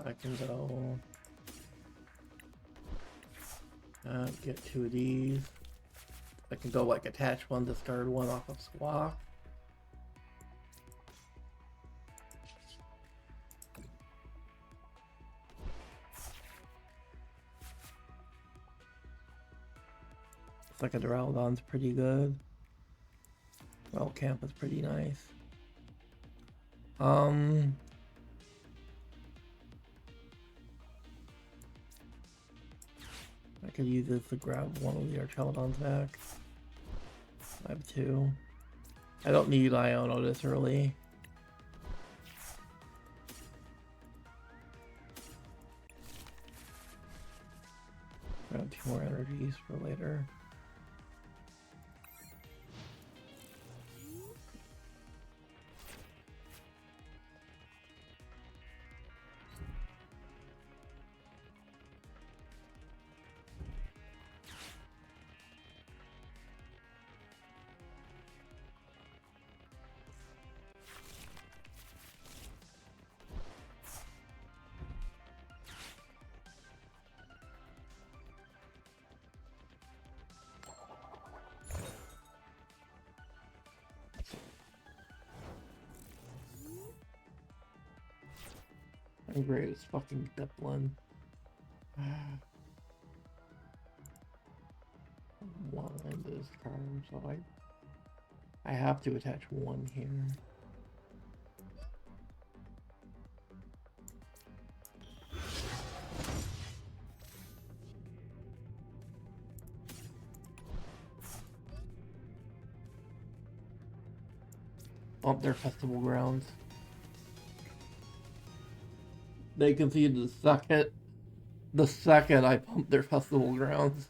I can go get 2 of these. I can go like attach 1, discard 1 off of Squawk. Looks like a Archaludon's pretty good. Well, Camp is pretty nice. I could use this to grab one of the Archaludons back. I have 2. I don't need Iono this early. Grab 2 more energies for later. I'm great as fucking Dublin. One in this card, so I have to attach 1 here. Bump their festival grounds. They conceded the second I pumped their festival grounds.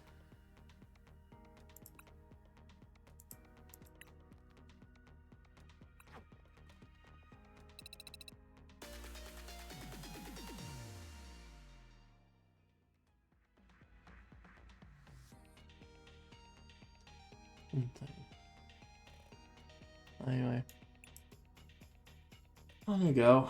Anyway. There you go.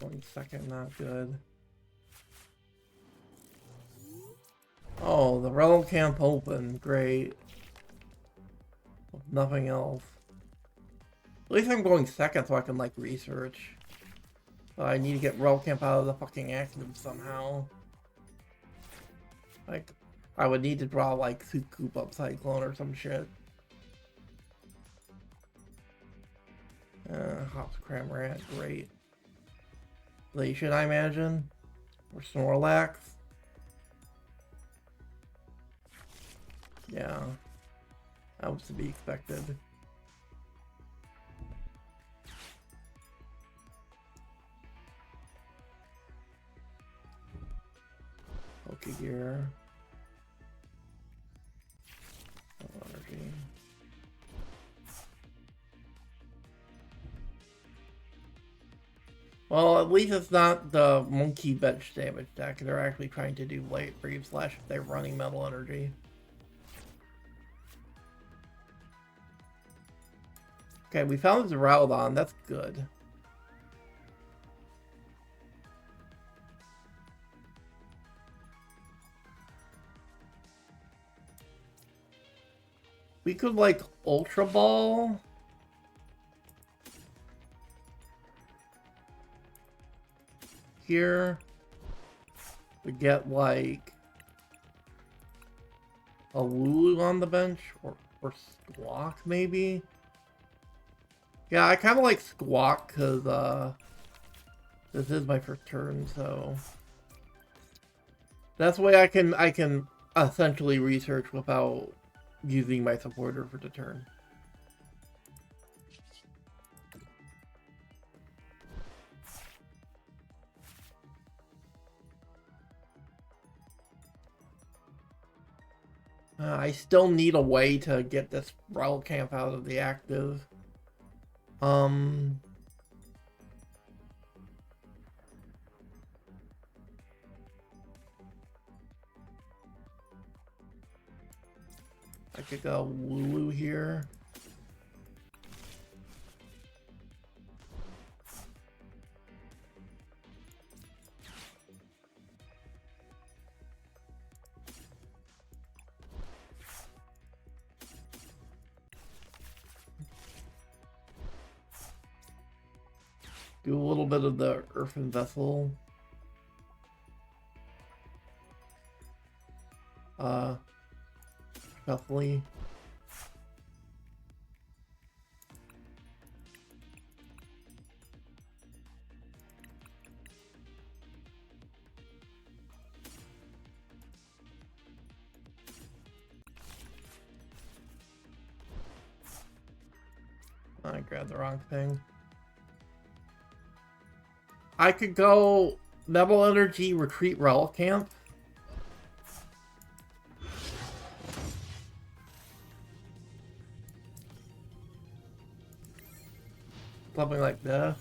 One second, not good. Oh, the Realm Camp open, great. Nothing else. At least I'm going second so I can like research. But I need to get Realm Camp out of the fucking active somehow. Like, I would need to draw like Sucoup up Cyclone or some shit. Hops Cramorant, great. Lation, I imagine. Or Snorlax. Yeah. That was to be expected. Pokegear. Energy. Well, at least it's not the monkey bench damage deck. They're actually trying to do late Brave Slash if they're running Metal Energy. Okay, we found the Archaludon. That's good. We could like Ultra Ball. here to get like a Lulu on the bench or Squawk maybe. Yeah, I kind of like Squawk because this is my first turn, so that's the way I can essentially research without using my supporter for the turn. I still need a way to get this Relic Camp out of the active. I could go Lulu here. Do a little bit of the Earthen Vessel. Definitely. I grabbed the wrong thing. I could go Metal Energy, Retreat, Relic Camp. Something like that.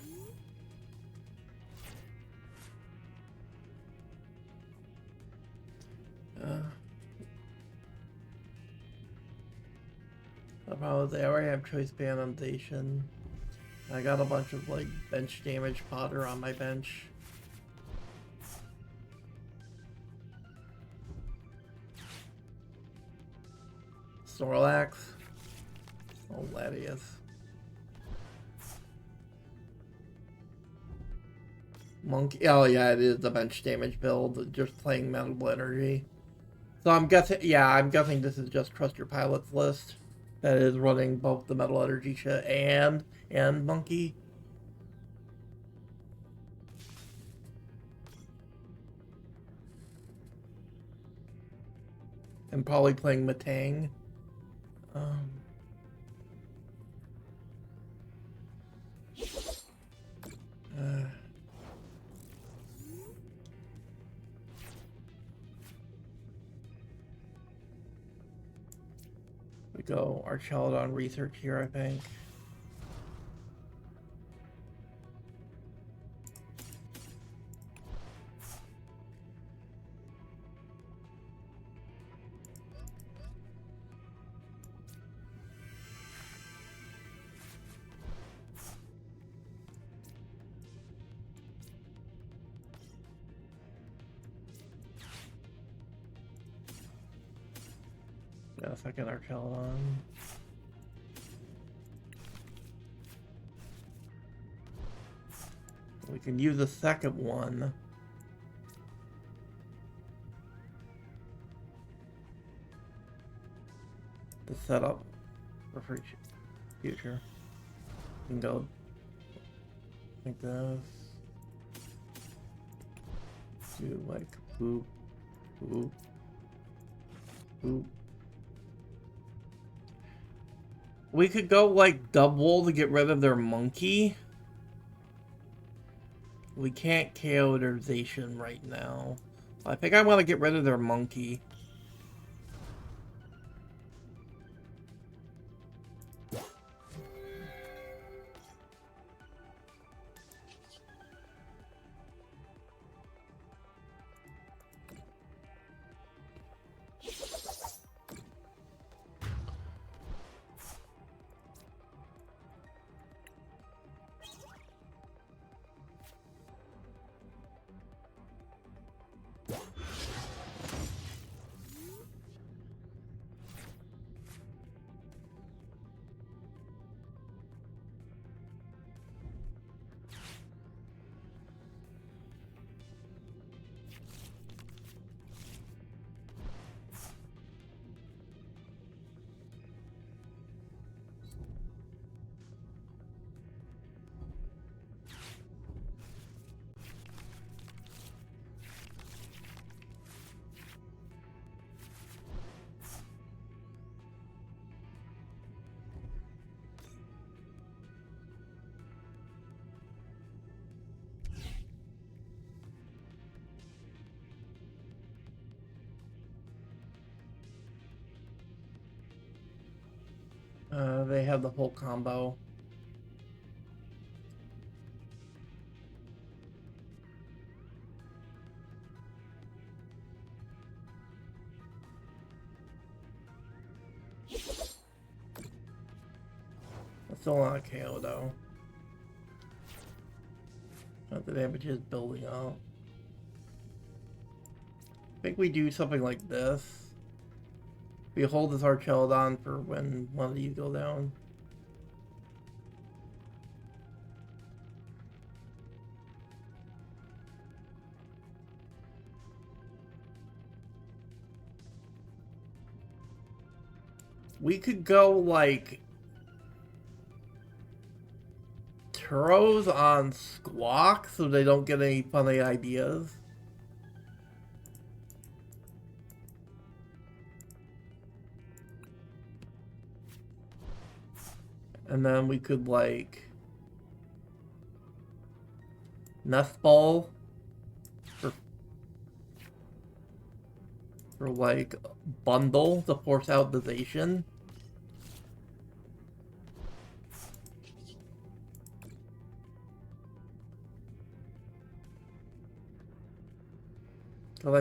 The problem is I already have Choice Banization. I got a bunch of like bench damage fodder on my bench. Snorlax. Oh, Latias. Monkey. Oh yeah, it is the bench damage build, just playing Metal Energy. So I'm guessing, yeah, I'm guessing this is just Trust Your Pilots list that is running both the Metal Energy shit and Monkey. And probably playing Matang. We go Archaludon research here, I think. Yeah, second Archaludon. We can use the second one. To set up for future. You can go like this. Do like boop, boop, boop. We could go like double to get rid of their monkey. We can't KO their Zacian right now. I think I want to get rid of their monkey. They have the whole combo. That's still not a KO though. But the damage is building up. I think we do something like this. We hold this Archaludon for when one of these go down. We could go like Turos on Squawk so they don't get any funny ideas. And then we could like Nest Ball for like bundle to force out the Zacian. Because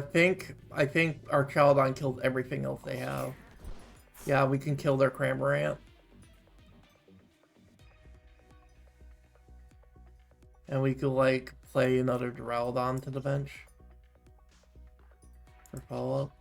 I think Archaludon kills everything else they have. Yeah, we can kill their Cramorant. And we could like play another Duraludon to the bench for follow-up.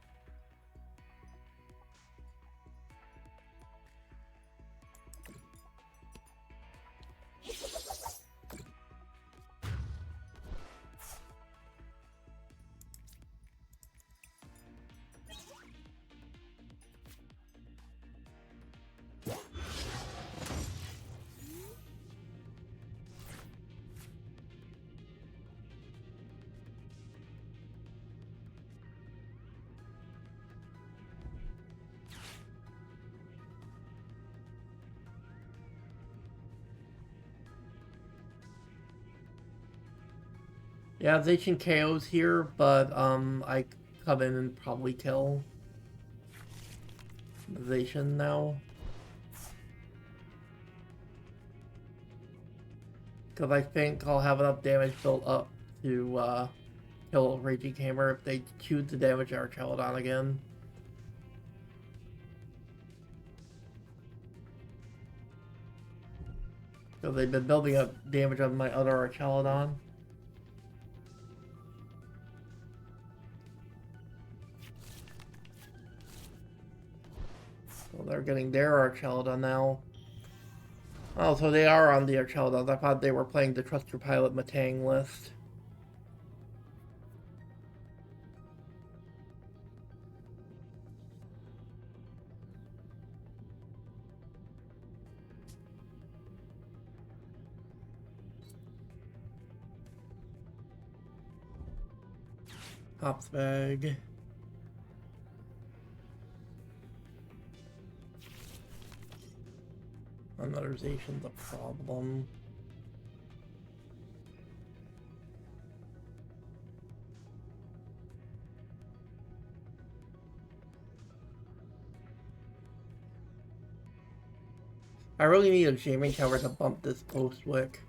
Yeah, Zacian KO's here, but I come in and probably kill Zacian now. Because I think I'll have enough damage built up to kill Raging Hammer if they choose to damage Archaludon again. So they've been building up damage on my other Archaludon. So they're getting their Archaludon now. Oh, so they are on the Archaludons. I thought they were playing the Trust Your Pilot Matang list. Hops bag. Anotherzation's a problem. I really need a jamming tower to bump this post wick.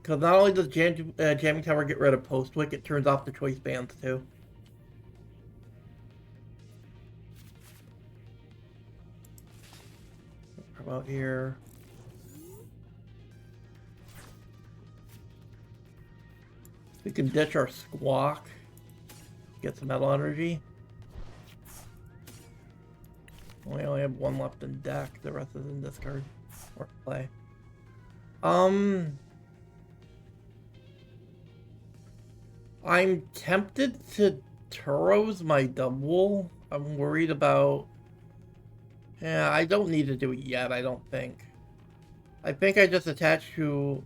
Because not only does jamming tower get rid of post wick, it turns off the choice bands too. How about here? We can ditch our Squawk. Get some metal energy. We only have one left in deck. The rest is in discard or play. I'm tempted to Turos my double. I'm worried about... Yeah, I don't need to do it yet, I don't think. I think I just attach to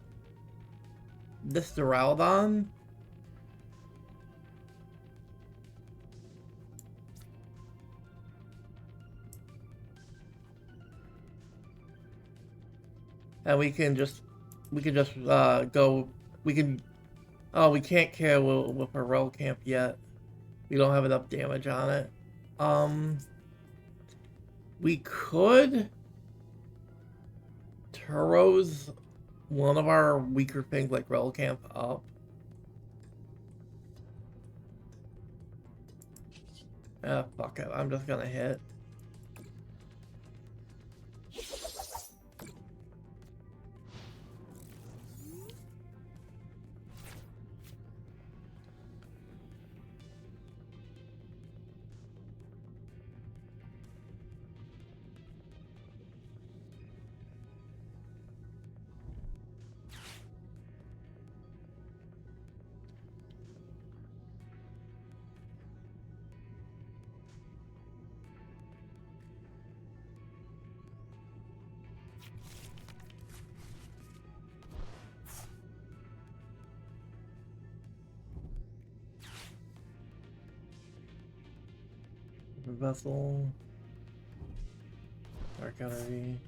this Duraludon. And we can just go, we can, oh, we can't kill with a Roll Camp yet. We don't have enough damage on it. We could Turo's one of our weaker things like Relicanth up. Ah, fuck it. I'm just gonna hit. Vessel. Dark energy.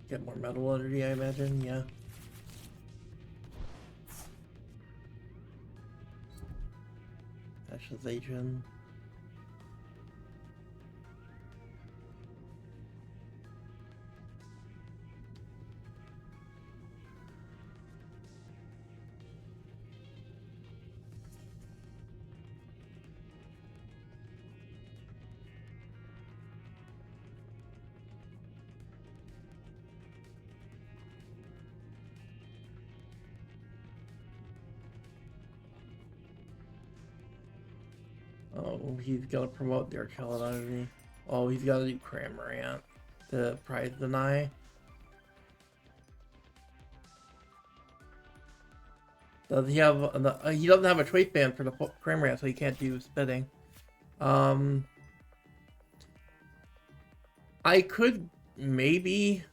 Get more metal energy, I imagine, yeah. Ashization. Oh, he's gonna promote the Archaludon. Oh, he's gotta do Cramorant to prize deny. Does he have? He doesn't have a choice band for the Cramorant, so he can't do spitting. I could maybe.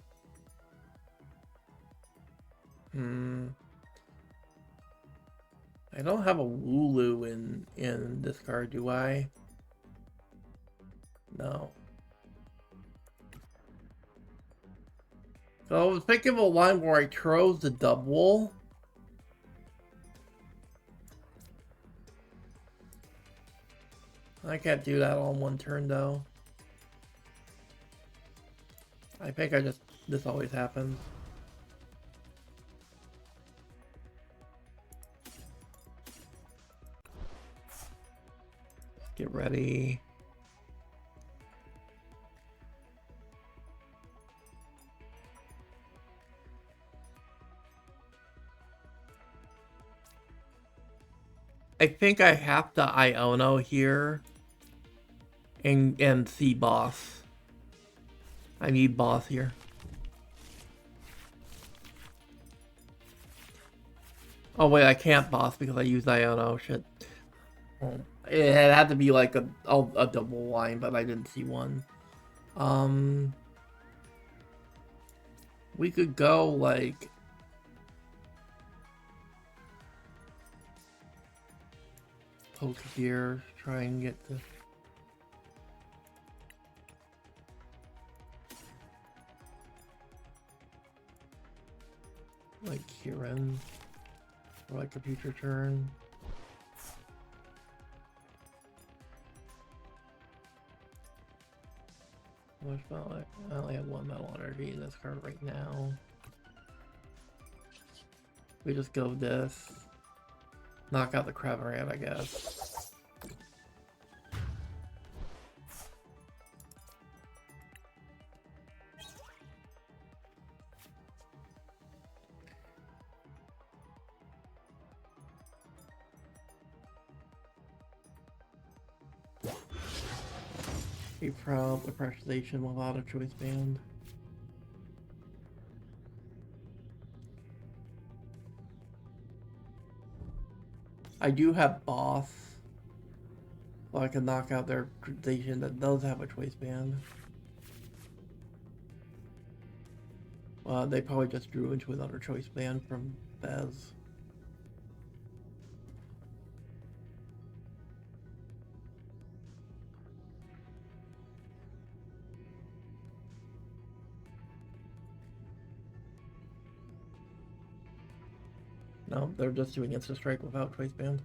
I don't have a Wooloo in this card, do I? No. So I was thinking of a line where I chose the double. I can't do that all in one turn though. I think this always happens. Get ready. I think I have to Iono here and see boss. I need boss here. Oh wait, I can't boss because I used Iono. Shit. It had to be like a double line, but I didn't see one. We could go like poke here, try and get the like Kieran for like a future turn. I only have one metal energy in this card right now. We just go this. Knock out the Cramorant, I guess. Be proud of pressurization without a choice band. I do have boss, so I can knock out their station that does have a choice band. They probably just drew into another choice band from Bez. No, they're just doing instant strike without choice band.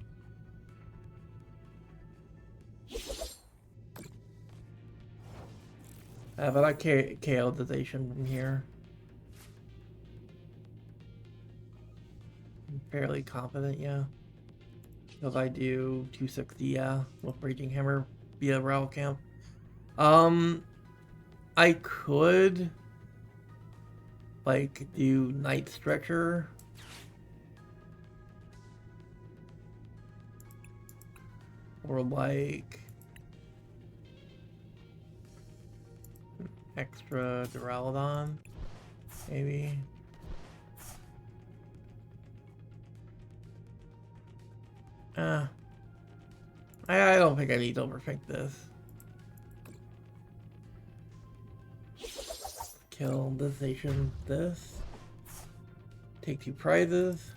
But I KO the Zacian from here. I'm fairly confident, yeah. Because I do 260, yeah, with Raging Hammer via Rattle Camp. I could like do Night Stretcher. Or like extra Duraludon, maybe. I don't think I need to overthink this. Kill this Zacian, this. Take 2 prizes.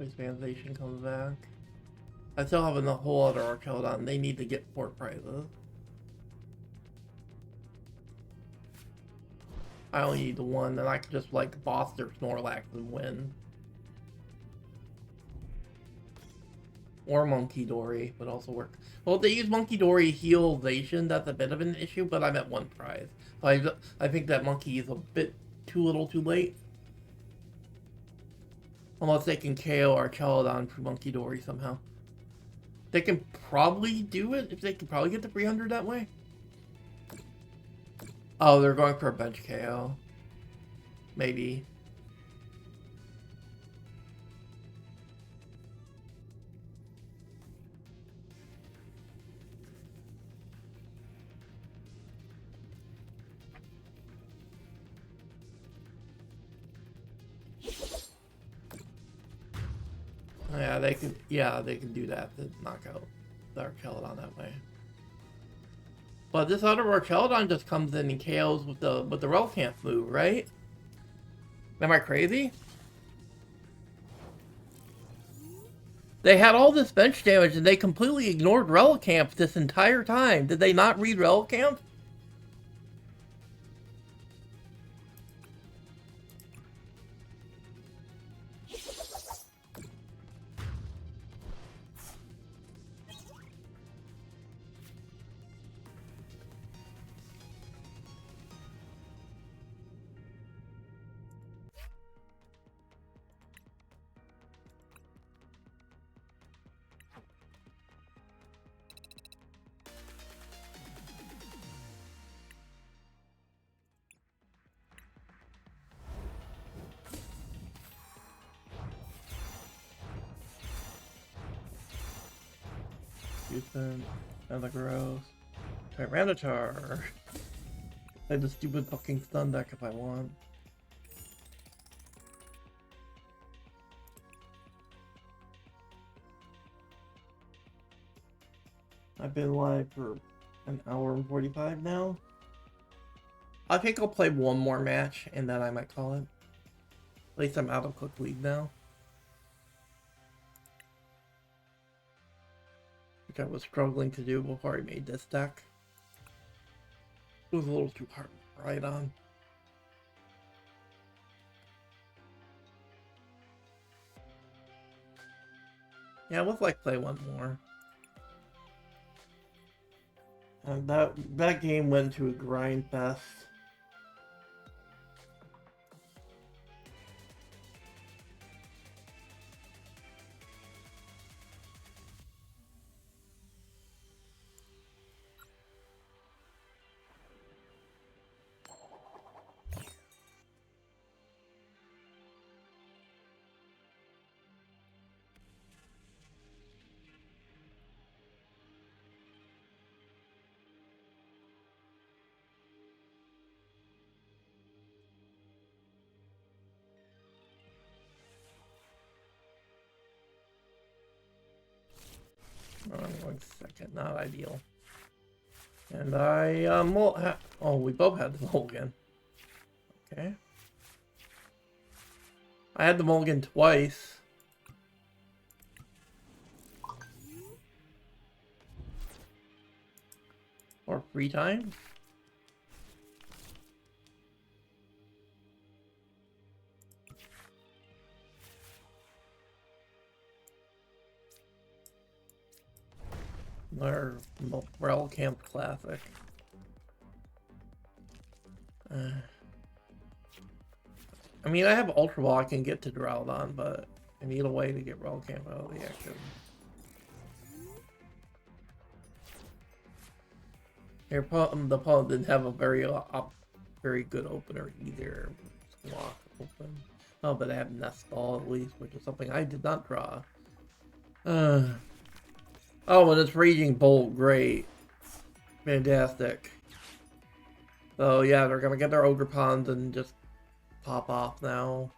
Expansion comes back. I still have a whole other Archaludon. They need to get 4 prizes. I only need the 1, then I can just like boss their Snorlax and win. Or Monkey Dory would also work. Well, if they use Monkey Dory healization, that's a bit of an issue, but I'm at 1 prize. So I think that Monkey is a bit too little too late. Unless they can KO Archaludon for Monkey Dory somehow. They can probably do it, if they can probably get the 300 that way. Oh, they're going for a bench KO. Maybe. Yeah, they can. Yeah, they can do that to knock out the Archaludon that way. But this other Archaludon just comes in and KOs with the Relicanth move, right? Am I crazy? They had all this bench damage and they completely ignored Relicanth this entire time. Did they not read Relicanth? Houston, another gross. Tyranitar. I have the stupid fucking stun deck if I want. I've been live for an hour and 45 now. I think I'll play one more match and then I might call it. At least I'm out of Cook League now. Which I was struggling to do before I made this deck. It was a little too hard to ride on. Yeah, let's like play one more. And that game went to a grind fest. Hold on 1 second, not ideal. And I oh, we both had the mulligan. Okay. I had the mulligan twice. Or free time? Or Morel Camp Classic. I mean, I have Ultra Ball I can get to Archaludon, but I need a way to get Morel Camp out of the action. Here, the opponent didn't have a very good opener either. Squawk open. Oh, but I have Nest Ball at least, which is something I did not draw. Oh, and it's Raging Bolt. Great. Fantastic. So yeah, they're gonna get their Ogre Ponds and just pop off now.